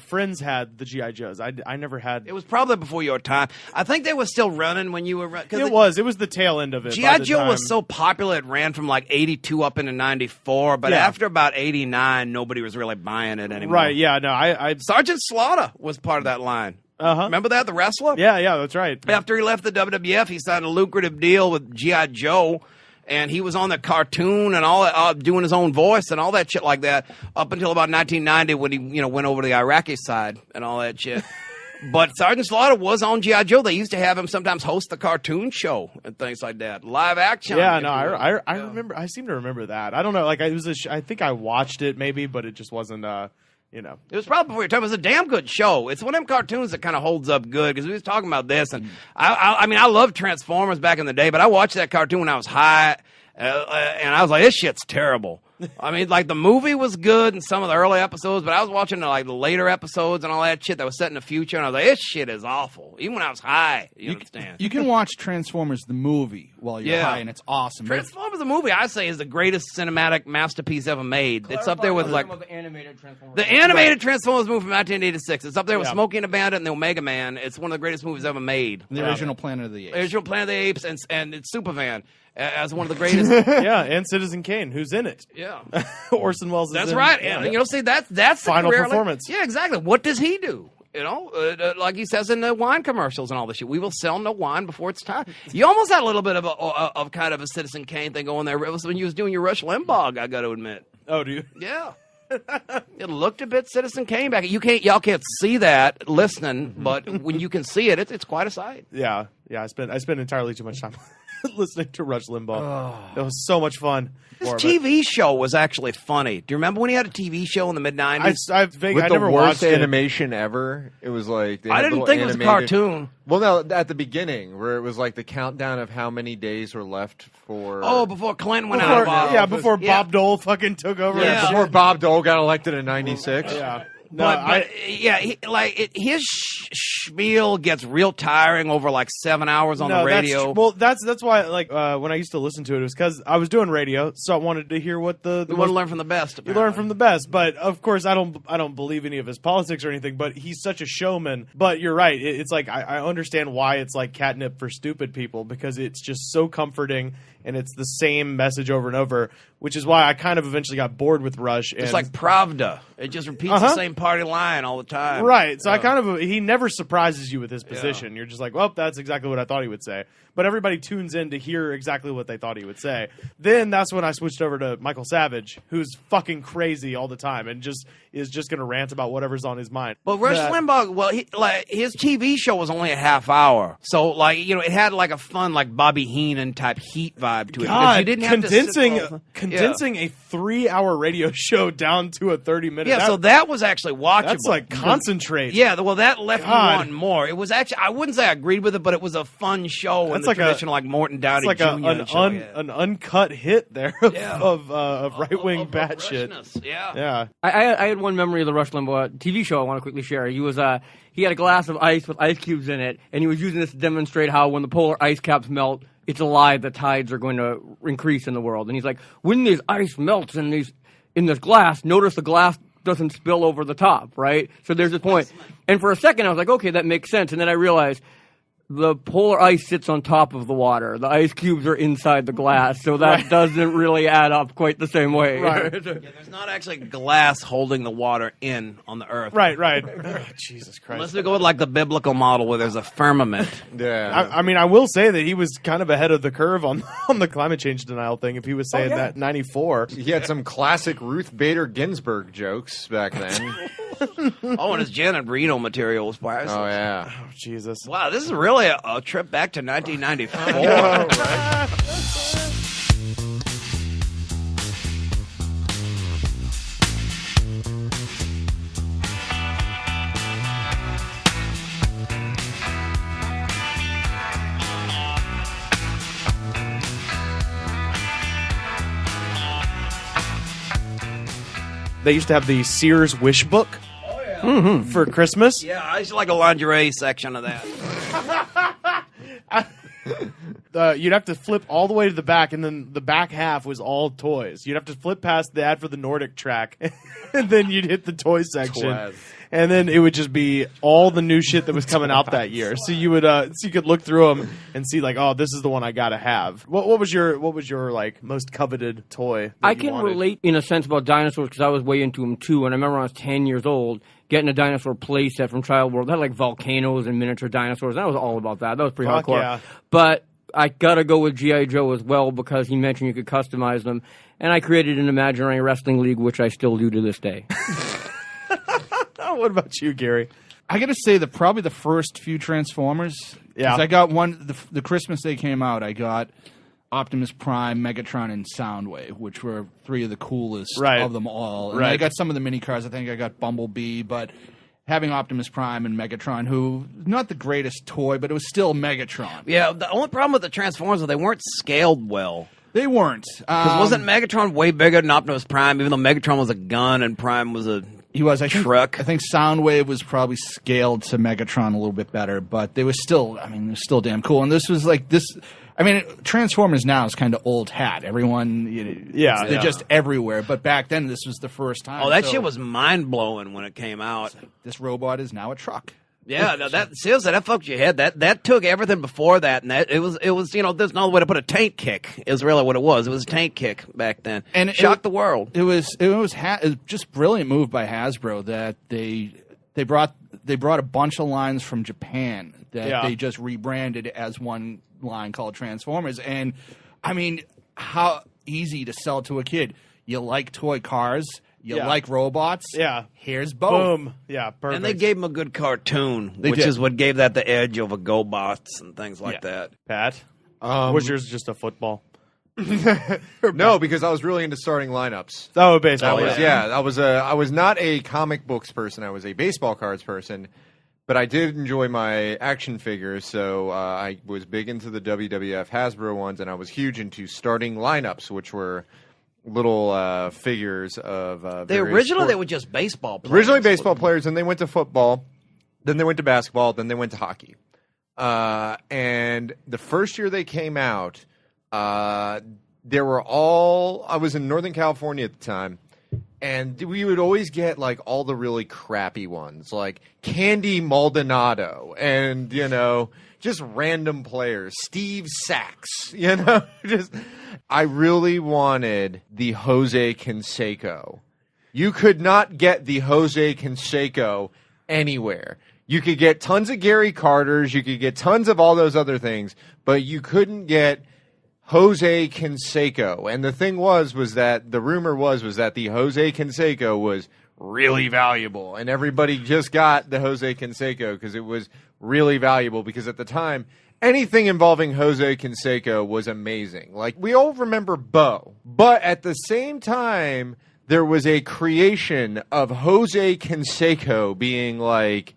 Friends had the GI Joes. I never had. It was probably before your time. I think they were still running when you were running. It was the tail end of it. GI Joe was so popular it ran from 82 up into 94. But after about 89, nobody was really buying it anymore. Right, yeah, no, Sergeant Slaughter was part of that line. Uh-huh. Remember that, the wrestler? Yeah, that's right. After he left the WWF, he signed a lucrative deal with G.I. Joe, and he was on the cartoon and all that, doing his own voice and all that shit like that up until about 1990 when he went over to the Iraqi side and all that shit. But Sergeant Slaughter was on G.I. Joe. They used to have him sometimes host the cartoon show and things like that. Live action. Yeah, no, I remember. I seem to remember that. I don't know. It was I think I watched it maybe, but it just wasn't, It was probably before your time. It was a damn good show. It's one of them cartoons that kind of holds up good because we was talking about this. And I loved Transformers back in the day, but I watched that cartoon when I was high. And I was like, this shit's terrible. I mean, the movie was good in some of the early episodes, but I was watching the later episodes and all that shit that was set in the future, and I was like, this shit is awful. Even when I was high, you understand? You can watch Transformers the movie while you're high, and it's awesome. Transformers the movie, I say, is the greatest cinematic masterpiece ever made. It's up there with the animated Transformers. The animated Transformers movie from 1986. It's up there with Smokey and the Bandit and the Omega Man. It's one of the greatest movies ever made. The original Planet of the Apes. The original Planet of the Apes, and it's Superman as one of the greatest. Yeah, and Citizen Kane, who's in it. Yeah. Orson Welles is That's in right. it. Yeah. And see, that's the final career. performance. Yeah, exactly. What does he do? Like he says in the wine commercials and all this shit, we will sell no wine before it's time. You almost had a little bit of kind of a Citizen Kane thing going there. It was when you was doing your Rush Limbaugh, I got to admit. Oh, do you? Yeah. It looked a bit Citizen Kane back. Y'all can't see that listening, but when you can see it, it's quite a sight. Yeah. I spent entirely too much time listening to Rush Limbaugh. It was so much fun. His TV show was actually funny. Do you remember when he had a TV show in the mid-90s? I never watched it. Animation ever. It was like I didn't think it was a cartoon. Well, no, at the beginning where it was like the countdown of how many days were left for. Before Clinton went out of office. Yeah, before Bob Dole fucking took over. Yeah, before Bob Dole got elected in '96. Yeah. No, his spiel gets real tiring over like 7 hours on the radio. That's why when I used to listen to it was because I was doing radio, so I wanted to hear what you want to learn from the best. You learn from the best, but of course I don't believe any of his politics or anything. But he's such a showman. But you're right. It's like I understand why it's like catnip for stupid people because it's just so comforting and it's the same message over and over. Which is why I kind of eventually got bored with Rush. It's like Pravda. It just repeats the same party line all the time. Right. So he never surprises you with his position. You're just like, well, that's exactly what I thought he would say. But everybody tunes in to hear exactly what they thought he would say. Then that's when I switched over to Michael Savage, who's fucking crazy all the time and is just going to rant about whatever's on his mind. But Rush Limbaugh, his TV show was only a half hour. So, it had like a fun, like Bobby Heenan type heat vibe to it. God, you didn't have condensing a 3-hour radio show down to a 30-minute. Yeah, so that was actually watchable. That's like concentrate. Yeah, well, that left me wanting more. It was actually, I wouldn't say I agreed with it, but it was a fun show. That's like traditional, like Morton Downey Jr. An uncut hit there of right-wing batshit. Yeah. I had one memory of the Rush Limbaugh TV show I want to quickly share. He had a glass of ice with ice cubes in it, and he was using this to demonstrate how when the polar ice caps melt, it's a lie the tides are going to increase in the world. And he's like, when this ice melts in this glass, notice the glass doesn't spill over the top, right? So there's this point. And for a second, I was like, okay, that makes sense. And then I realized the polar ice sits on top of the water. The ice cubes are inside the glass, so that doesn't really add up quite the same way. Right. There's not actually glass holding the water in on the earth. Right. Oh, Jesus Christ. Unless we go with like the biblical model where there's a firmament. Yeah. I mean, I will say that he was kind of ahead of the curve on the climate change denial thing if he was saying that in 94. He had some classic Ruth Bader Ginsburg jokes back then. And his Janet Reno material was priceless. Oh, yeah. Oh, Jesus. Wow, this is really a trip back to 1994. I know, right? They used to have the Sears Wish Book for Christmas. Yeah, I used to like a lingerie section of that. You'd have to flip all the way to the back, and then the back half was all toys. You'd have to flip past the ad for the Nordic track, and then you'd hit the toy section. And then it would just be all the new shit that was coming out that year. So you would, you could look through them and see like, oh, this is the one I gotta have. What was your like most coveted toy? I can relate in a sense about dinosaurs because I was way into them too. And I remember when I was 10 years old getting a dinosaur playset from Child World. They had like volcanoes and miniature dinosaurs. And I was all about that. That was pretty hardcore. Yeah. But I gotta go with G.I. Joe as well because he mentioned you could customize them. And I created an imaginary wrestling league, which I still do to this day. What about you, Gary? I got to say that probably the first few Transformers. Yeah. I got one, the Christmas they came out, I got Optimus Prime, Megatron, and Soundwave, which were three of the coolest of them all. And I got some of the mini cars. I think I got Bumblebee, but having Optimus Prime and Megatron, who, not the greatest toy, but it was still Megatron. Yeah, the only problem with the Transformers is they weren't scaled well. They weren't. Because wasn't Megatron way bigger than Optimus Prime, even though Megatron was a gun and Prime was a... He was. I think Soundwave was probably scaled to Megatron a little bit better, but they were still, they're still damn cool. And this was like this. Transformers now is kind of old hat. Everyone, they're just everywhere. But back then, this was the first time. Oh, that shit was mind blowing when it came out. This robot is now a truck. Yeah, that seriously, that fucked your head. That took everything before that, and it was there's no way to put a tank kick. Is really what it was. It was a tank kick back then, and it shocked the world. It was just brilliant move by Hasbro that they brought a bunch of lines from Japan that they just rebranded as one line called Transformers, and how easy to sell to a kid. You like toy cars. You like robots? Yeah. Here's both. Boom. Yeah, perfect. And they gave him a good cartoon, They which did. is what gave that the edge over GoBots and things like that. Pat? Was yours just a football? No, because I was really into starting lineups. Oh, baseball. I was not a comic books person. I was a baseball cards person, but I did enjoy my action figures. So I was big into the WWF Hasbro ones, and I was huge into starting lineups, which were little figures of. They were just baseball players. Originally baseball players, and they went to football, then they went to basketball, then they went to hockey. And the first year they came out, there were I was in Northern California at the time, and we would always get like all the really crappy ones, like Candy Maldonado and, just random players, Steve Sachs, I really wanted the Jose Canseco. You could not get the Jose Canseco anywhere. You could get tons of Gary Carters, you could get tons of all those other things, but you couldn't get Jose Canseco. And the thing was that the rumor was that the Jose Canseco was really valuable, and everybody just got the Jose Canseco because it was really valuable, because at the time anything involving Jose Canseco was amazing. Like, we all remember Bo, but at the same time there was a creation of Jose Canseco being like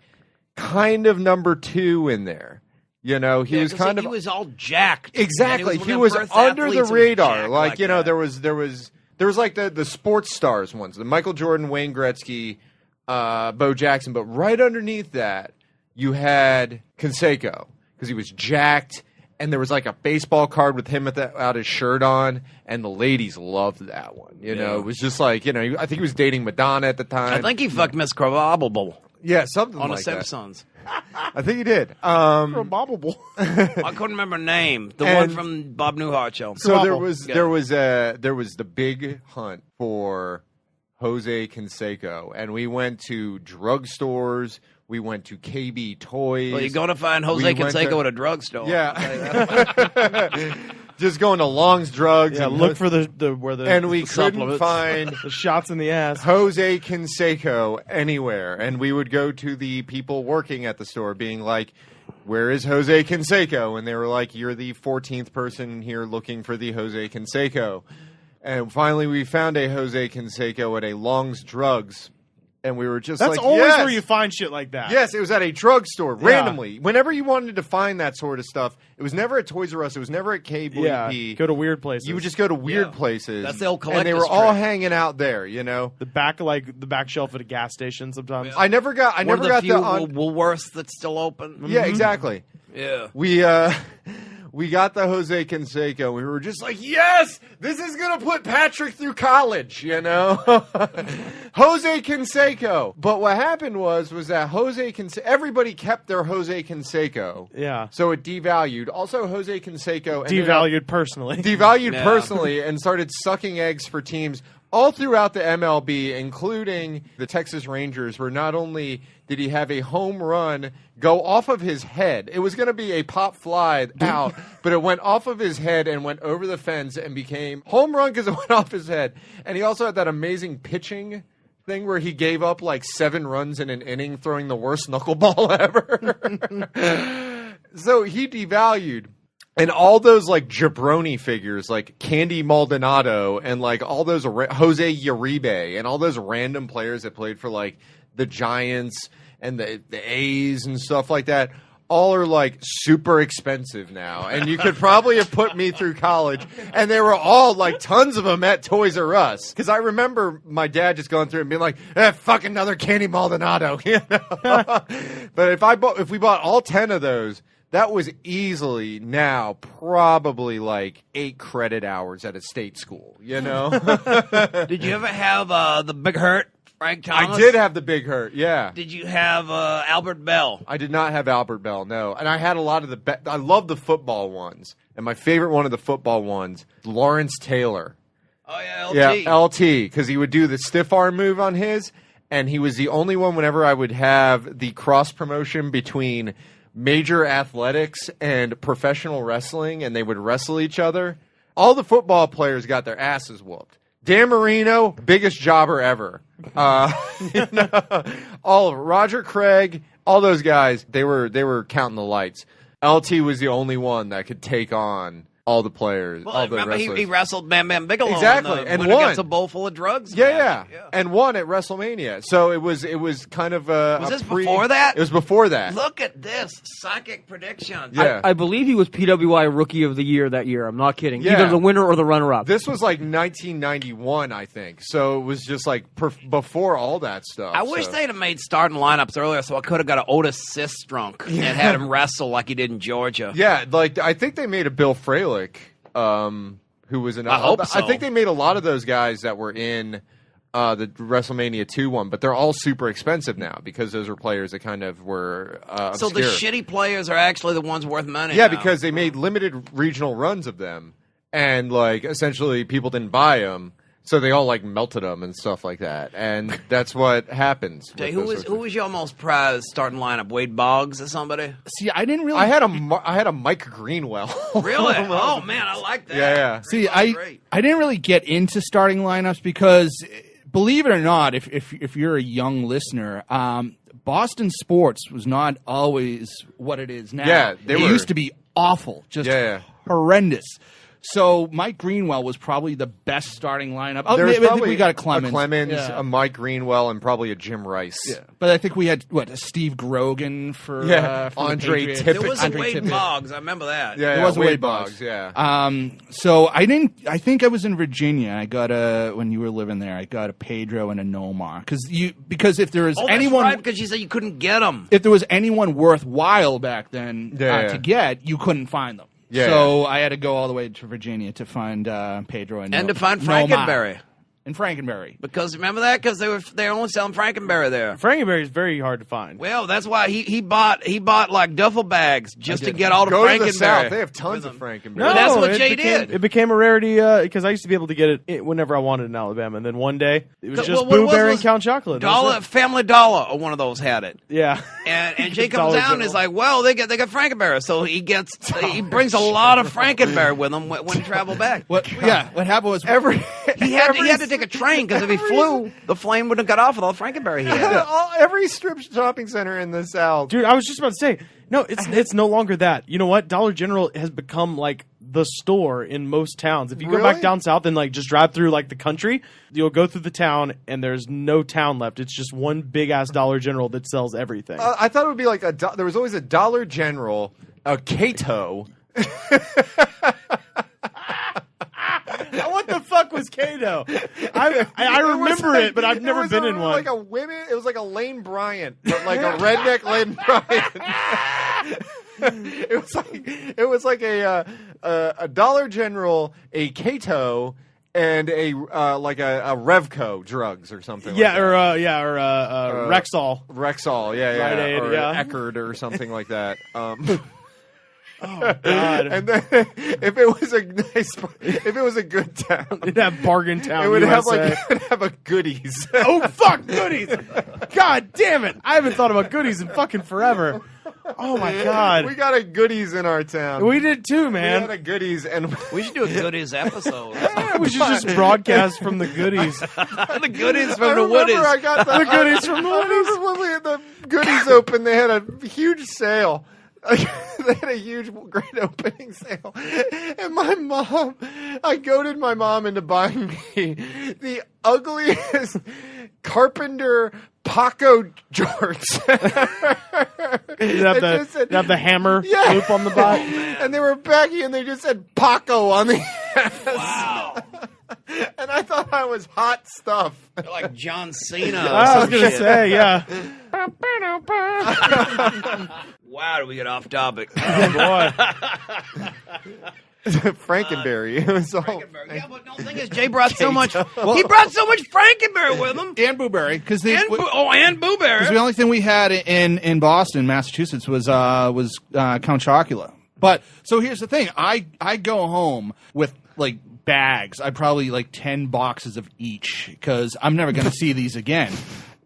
kind of number 2 in there. He was all jacked. Exactly. He was under the radar. Like, there was like the sports stars ones, the Michael Jordan, Wayne Gretzky, Bo Jackson, but right underneath that you had Canseco because he was jacked, and there was like a baseball card with him without his shirt on, and the ladies loved that one. It was just like, I think he was dating Madonna at the time. I think he fucked Miss Crabobbable. Yeah, something on like The Simpsons. I think he did. Probable. I couldn't remember her name. The one from Bob Newhart show. So there was the big hunt for Jose Canseco, and we went to drugstores. We went to KB Toys. Well, you're going to find Jose Canseco at a drugstore. Yeah. Just going to Long's Drugs. Yeah, and look for where the and we the couldn't find the shots in the ass. Jose Canseco anywhere, and we would go to the people working at the store, being like, "Where is Jose Canseco?" And they were like, "You're the 14th person here looking for the Jose Canseco." And finally, we found a Jose Canseco at a Long's Drugs. And we were just That's like, always yes! where you find shit like that. Yes, it was at a drugstore, randomly. Whenever you wanted to find that sort of stuff, it was never at Toys R Us, it was never at KBP. Yeah, go to weird places. You would just go to weird places. That's the old and they collector's were all trick. hanging out there, The back shelf at a gas station sometimes. I never got One of the the few Woolworths that's still open. Yeah, exactly. Yeah. We got the Jose Canseco. We were just like, yes, this is going to put Patrick through college, Jose Canseco. But what happened was that Jose Canseco, everybody kept their Jose Canseco. Yeah. So it devalued. Also, Jose Canseco devalued personally. Devalued personally and started sucking eggs for teams all throughout the MLB, including the Texas Rangers, where not only did he have a home run go off of his head, it was going to be a pop fly out, but it went off of his head and went over the fence and became home run because it went off his head. And he also had that amazing pitching thing where he gave up like 7 runs in an inning, throwing the worst knuckleball ever. So he devalued. And all those like jabroni figures, like Candy Maldonado and like all those Jose Uribe and all those random players that played for like the Giants and the A's and stuff like that, all are like super expensive now. And you could probably have put me through college, and they were all like tons of them at Toys R Us. Because I remember my dad just going through and being like, fuck another Candy Maldonado. But if we bought all 10 of those, that was easily now probably like 8 credit hours at a state school, Did you ever have the Big Hurt, Frank Thomas? I did have the Big Hurt, yeah. Did you have Albert Bell? I did not have Albert Bell, no. And I had a lot of I love the football ones. And my favorite one of the football ones, Lawrence Taylor. Oh, yeah, LT. Yeah, LT, because he would do the stiff arm move on his, and he was the only one whenever I would have the cross promotion between major athletics and professional wrestling, and they would wrestle each other. All the football players got their asses whooped Dan Marino, biggest jobber ever. All of Roger Craig, all those guys, they were counting the lights. LT was the only one that could take on all the players. Well, all the remember wrestlers. he wrestled Bam Bam Bigelow Exactly, and won against a bowl full of drugs. Yeah, and won at WrestleMania. So it was kind of Was this before that? It was before that. Look at this psychic prediction. Yeah. I believe he was PWI Rookie of the Year that year. I'm not kidding. Yeah. Either the winner or the runner-up. This was like 1991, I think. So it was just like before all that stuff. I wish so. they'd have made starting lineups earlier, so I could have got an Otis Sistrunk and had him wrestle like he did in Georgia. Yeah, like I think they made a Bill Fralick, who was another. I hope so. I think they made a lot of those guys that were in the WrestleMania 2 one, but they're all super expensive now because those were players that kind of were So the obscure. shitty players are actually the ones worth money. Yeah, now. because they made limited regional runs of them, and like essentially people didn't buy them, so they all like melted them and stuff like that, and that's what happens. Jay, with who was your most prized starting lineup? Wade Boggs or somebody? See, I didn't really. I had a Mike Greenwell. Really? Oh man, I like that. Yeah. See, I didn't really get into starting lineups because, believe it or not, if you're a young listener, Boston sports was not always what it is now. Yeah, it used to be awful, just horrendous. So Mike Greenwell was probably the best starting lineup. Oh, There was I think probably we got a Clemens, a Mike Greenwell, and probably a Jim Rice. Yeah. But I think we had a Steve Grogan for for Andre the Patriots. Tippett. There was a Andre Wade Tippett. Boggs. I remember that. Yeah, There was a Wade Wade Boggs. Boggs. Yeah. So I think I was in Virginia. I got when you were living there. I got a Pedro and a Nomar because if there was Oh, that's anyone right, because you said you couldn't get them. if there was anyone worthwhile back then Yeah. to get, you couldn't find them. Yeah. So I had to go all the way to Virginia to find Pedro and To find Nomar. Frankenberry. And Frankenberry. Because remember that? Because they're only selling Frankenberry there. Frankenberry is very hard to find. Well, that's why he bought like duffel bags just to get all the Go Frankenberry. to the South. They have tons of Frankenberry. No, that's what Jay did. It became a rarity because I used to be able to get it whenever I wanted in Alabama. And then one day, it was just what Boo was Bear it? and Count Chocolate. That was Dollar, it. Family Dollar, or one of those had it. Yeah. And Jay comes Dollar down and General. is like, well, they got Frankenberry. So he brings a lot of Frankenberry with him when he traveled back. What happened was He had to take a train because if he flew, the flame wouldn't have got off with all the Frankenberry he had. Every strip shopping center in the South. Dude, I was just about to say, no, it's no longer that. You know what? Dollar General has become like the store in most towns. If you go back Really? down south and like just drive through like the country, you'll go through the town and there's no town left. It's just one big ass Dollar General that sells everything. I thought it would be like there was always a Dollar General, a Cato. What the fuck was Kato? I remember it, but I've never been in one. Like it was like a Lane Bryant, but like a redneck Lane Bryant. it was like a Dollar General, a Cato, and a Revco drugs or something. Yeah, like or Rexall. Rexall, yeah, Rite Aid, or yeah. Eckerd or something like that. Oh God! And then if it was a good town, it'd have Bargain Town. it would USA. have a goodies. Oh fuck, goodies! God damn it! I haven't thought about goodies in fucking forever. Oh my God! We got a goodies in our town. We did too, man. We had a goodies, and We should do a goodies episode. We should just broadcast from the goodies. The goodies I from the remember Woodies. I got The goodies from the I remember when we had the goodies open, they had a huge sale. They had a huge, great opening sale, and my mom, I goaded my mom into buying me the ugliest carpenter Paco jorts. You have the hammer loop on the butt. And they were baggy, and they just said Paco on the ass. Wow. And I thought I was hot stuff. You're like John Cena. Or I was some gonna shit. say, yeah. Wow, did we get off topic? Oh boy. Frankenberry. It was all. Yeah, but the thing is, Jay brought so much. He brought so much Frankenberry with him. and Booberry because And Boo Bear. the only thing we had in Boston, Massachusetts was Count Chocula. But so here's the thing: I go home with like bags. I probably like 10 boxes of each because I'm never going to see these again.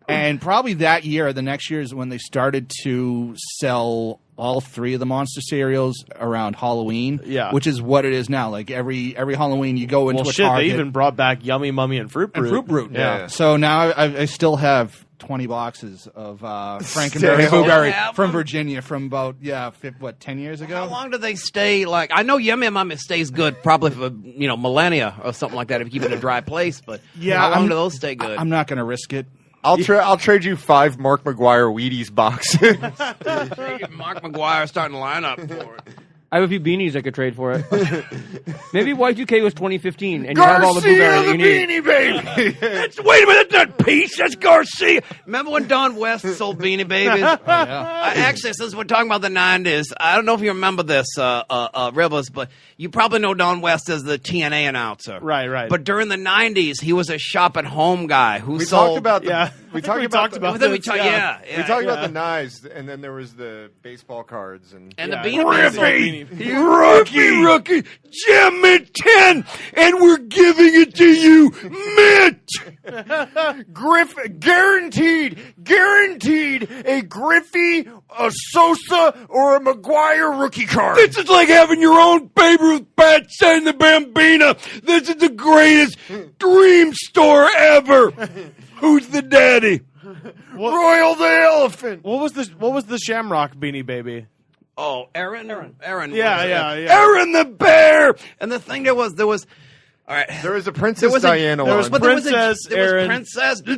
And probably that year, the next year is when they started to sell all 3 of the monster cereals around Halloween. Yeah. Which is what it is now. Like every Halloween, you go into a shit, Target. they even brought back Yummy Mummy and Fruit Brute. And Fruit Brute. Yeah. So now I still have 20 boxes of Frankenberry Blueberry from Virginia from about 10 years ago. How long do they stay? Like, I know Yummy Mummy stays good probably for millennia or something like that if you keep it in a dry place. But how long do those stay good? I'm not going to risk it. I'll trade you 5 Mark McGuire Wheaties boxes. Mark McGuire starting to line up for it. I have a few beanies I could trade for it. Maybe Y2K was 2015, and you have all the blueberry that you need. Beanie Baby. Wait a minute, that's not Peach, that's Garcia. Remember when Don West sold Beanie Babies? Actually, since we're talking about the 90s, I don't know if you remember this, Rivers, but you probably know Don West as the TNA announcer. Right. But during the 90s, he was a shop-at-home guy who We sold... talked about we talked about the knives, and then there was the baseball cards and the Beanie Babies. Rookie, Jim at 10, and we're giving it to you, Mitt. guaranteed a Griffey, a Sosa, or a McGuire rookie card. This is like having your own Babe Ruth Bat and the Bambina. This is the greatest dream store ever. Who's the daddy? Royal the Elephant. What was the Shamrock Beanie Baby? Oh, Aaron. Yeah. Aaron the Bear. And the thing there was, all right. There was a Princess Diana. There was Princess Aaron.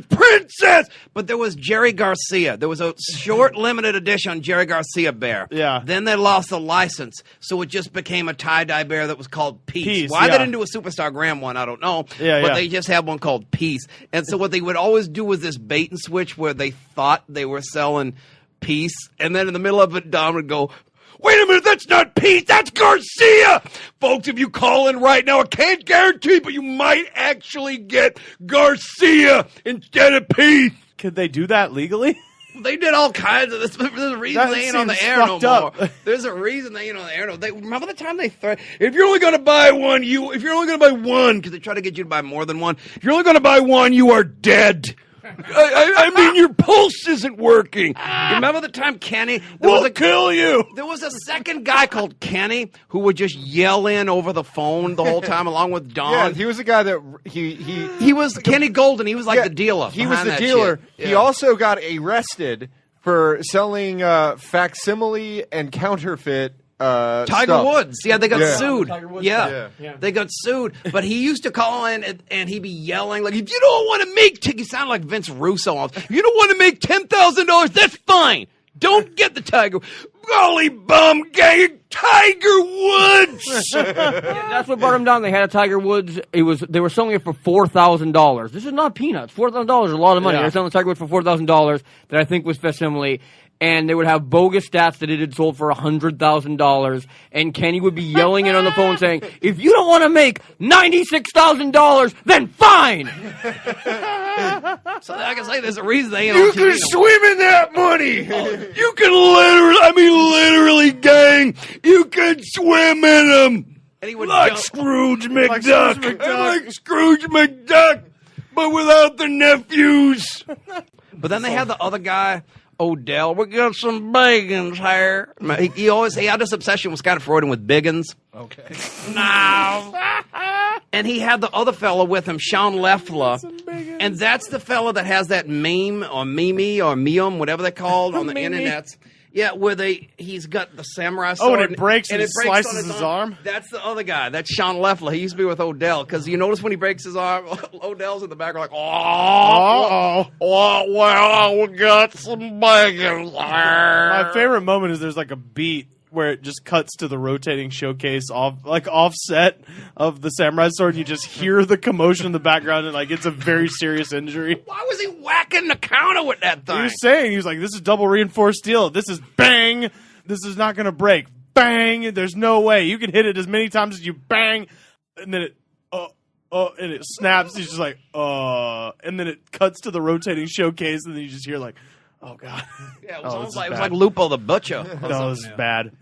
Princess. But there was Jerry Garcia. There was a short limited edition Jerry Garcia bear. Yeah. Then they lost the license, so it just became a tie-dye bear that was called Peace. Why yeah. they didn't do a Superstar Graham one, I don't know. Yeah, but they just had one called Peace. And so what they would always do was this bait and switch where they thought they were selling Peace, and then in the middle of it, Don would go, Wait a minute, that's not Peace, that's Garcia! Folks, if you call in right now, I can't guarantee, but you might actually get Garcia instead of Peace. Could they do that legally? They did all kinds of this. There's a reason they ain't on the air no more. There's a reason they ain't on the air no more. Remember the time they if you're only going to buy one, if you're only going to buy one, because they try to get you to buy more than one, if you're only going to buy one, you are dead. I mean, your pulse isn't working. Remember the time Kenny? We'll kill you. There was a second guy called Kenny who would just yell in over the phone the whole time, along with Don. Yeah, he was the guy that he was Kenny Golden. He was like the dealer. He was the dealer. Yeah. He also got arrested for selling facsimile and counterfeit. Tiger Woods. Yeah, they got sued. Yeah. They got sued. But he used to call in and he'd be yelling, like, if you don't want to make, he sounded like Vince Russo. If you don't want to make $10,000, that's fine. Don't get the Tiger. Golly bum gang, Tiger Woods. That's what brought him down. They had a Tiger Woods. They were selling it for $4,000. This is not peanuts. $4,000 is a lot of money. They're selling a Tiger Woods for $4,000 that I think was facsimile. And they would have bogus stats that it had sold for $100,000. And Kenny would be yelling in on the phone saying, if you don't want to make $96,000, then fine. So like I say, there's a reason they ain't You on TV can no swim in that money. You can literally, gang, you can swim in them. And he would like jump. Scrooge McDuck. Like Scrooge McDuck, but without the nephews. But then they had the other guy, Odell. We got some Biggins here. He had this obsession with Scott Freudian with Biggins. Okay. No. And he had the other fellow with him, Sean Leffler. And that's the fellow that has that meme or meme or meum, whatever they're called on the internet. Yeah, where he's got the samurai sword. Oh, and it breaks and it slices on his arm? That's the other guy. That's Sean Leffler. He used to be with Odell. Because you notice when he breaks his arm, Odell's in the back like, well, we got some bacon. My favorite moment is there's like a beat where it just cuts to the rotating showcase offset of the samurai sword. And you just hear the commotion in the background and like it's a very serious injury. Why was he whacking the counter with that thing? He was like, this is double reinforced steel. This is bang. This is not going to break. Bang. There's no way. You can hit it as many times as you bang. And then it, and it snaps. He's just like, and then it cuts to the rotating showcase. And then you just hear like, oh, God. Yeah, it was almost like Lupo the Butcher. No, it was bad.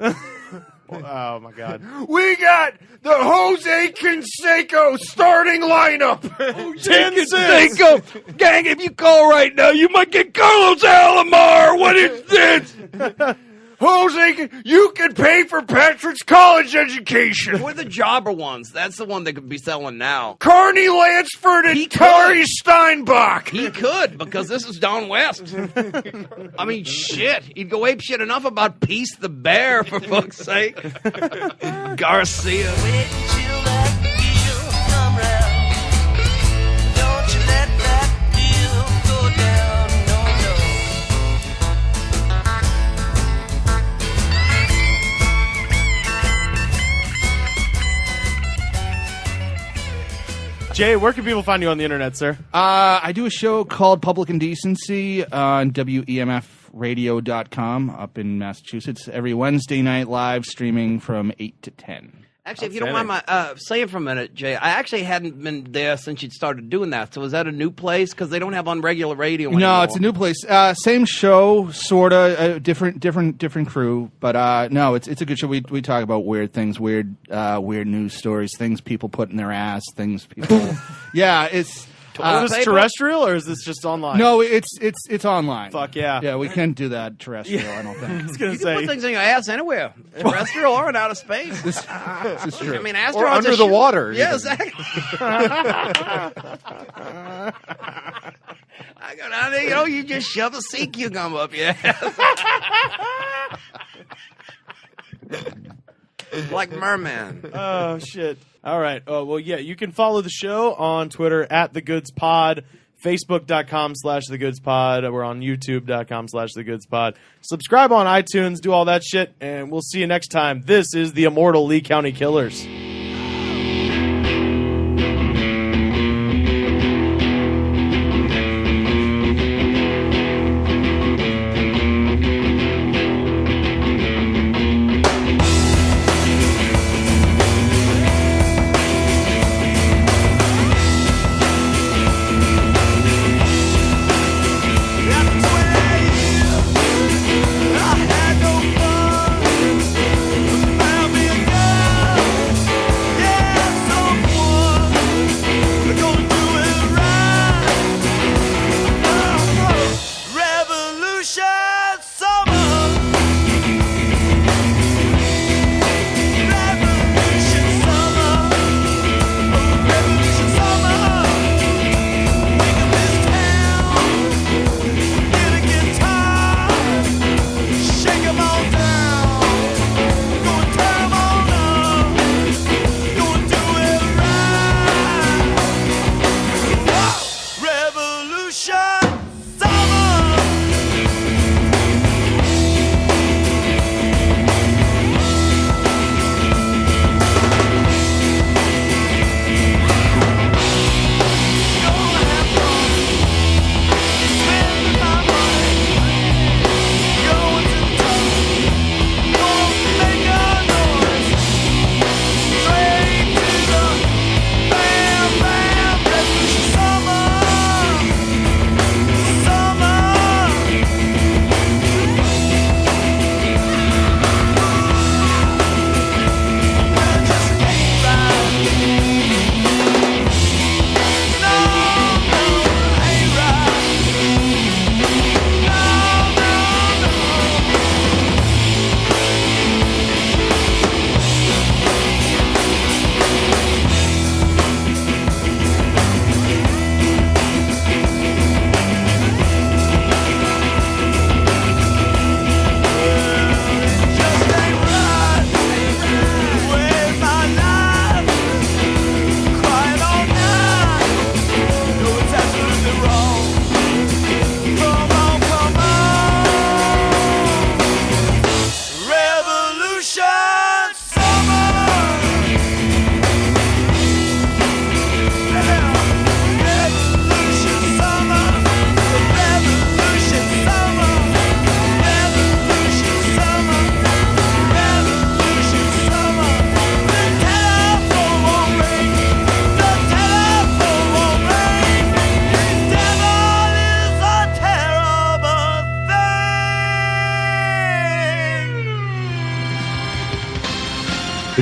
Oh my God. We got the Jose Canseco starting lineup. 10-6. Canseco. Gang, if you call right now, you might get Carlos Alomar. What is this? Jose, you can pay for Patrick's college education. We're the jobber ones. That's the one they could be selling now. Carney Lansford and Tari Steinbach. He could, because this is Don West. I mean, shit. He'd go ape shit enough about Peace the Bear, for fuck's sake. Garcia. Jay, where can people find you on the internet, sir? I do a show called Public Indecency on WEMFradio.com up in Massachusetts every Wednesday night, live streaming from 8 to 10. Actually, if you don't mind my saying for a minute, Jay, I actually hadn't been there since you'd started doing that. So is that a new place? Because they don't have on regular radio anymore. No, it's a new place. Same show, sorta, different crew, but no, it's a good show. We talk about weird things, weird news stories, things people put in their ass, things people. Yeah, it's. Is this terrestrial or is this just online? No, it's online. Fuck yeah. Yeah, we can't do that terrestrial, I don't think. I was gonna You say. can put things in your ass anywhere, terrestrial or in outer space. This is true. I mean, astronauts Or under are the water. Yeah, even. exactly. I go down there, you just shove a sea cucumber up your ass. Like merman. Oh, shit. All right. Oh, well, yeah, you can follow the show on Twitter at TheGoodsPod, Facebook.com/TheGoodsPod. We're on YouTube.com/TheGoodsPod. Subscribe on iTunes, do all that shit, and we'll see you next time. This is the Immortal Lee County Killers. I had no fun. Found me a gun.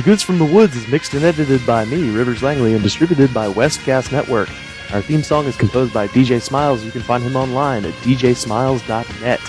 Goods from the Woods is mixed and edited by me, Rivers Langley, and distributed by Westcast Network. Our theme song is composed by DJ Smiles. You can find him online at djsmiles.net.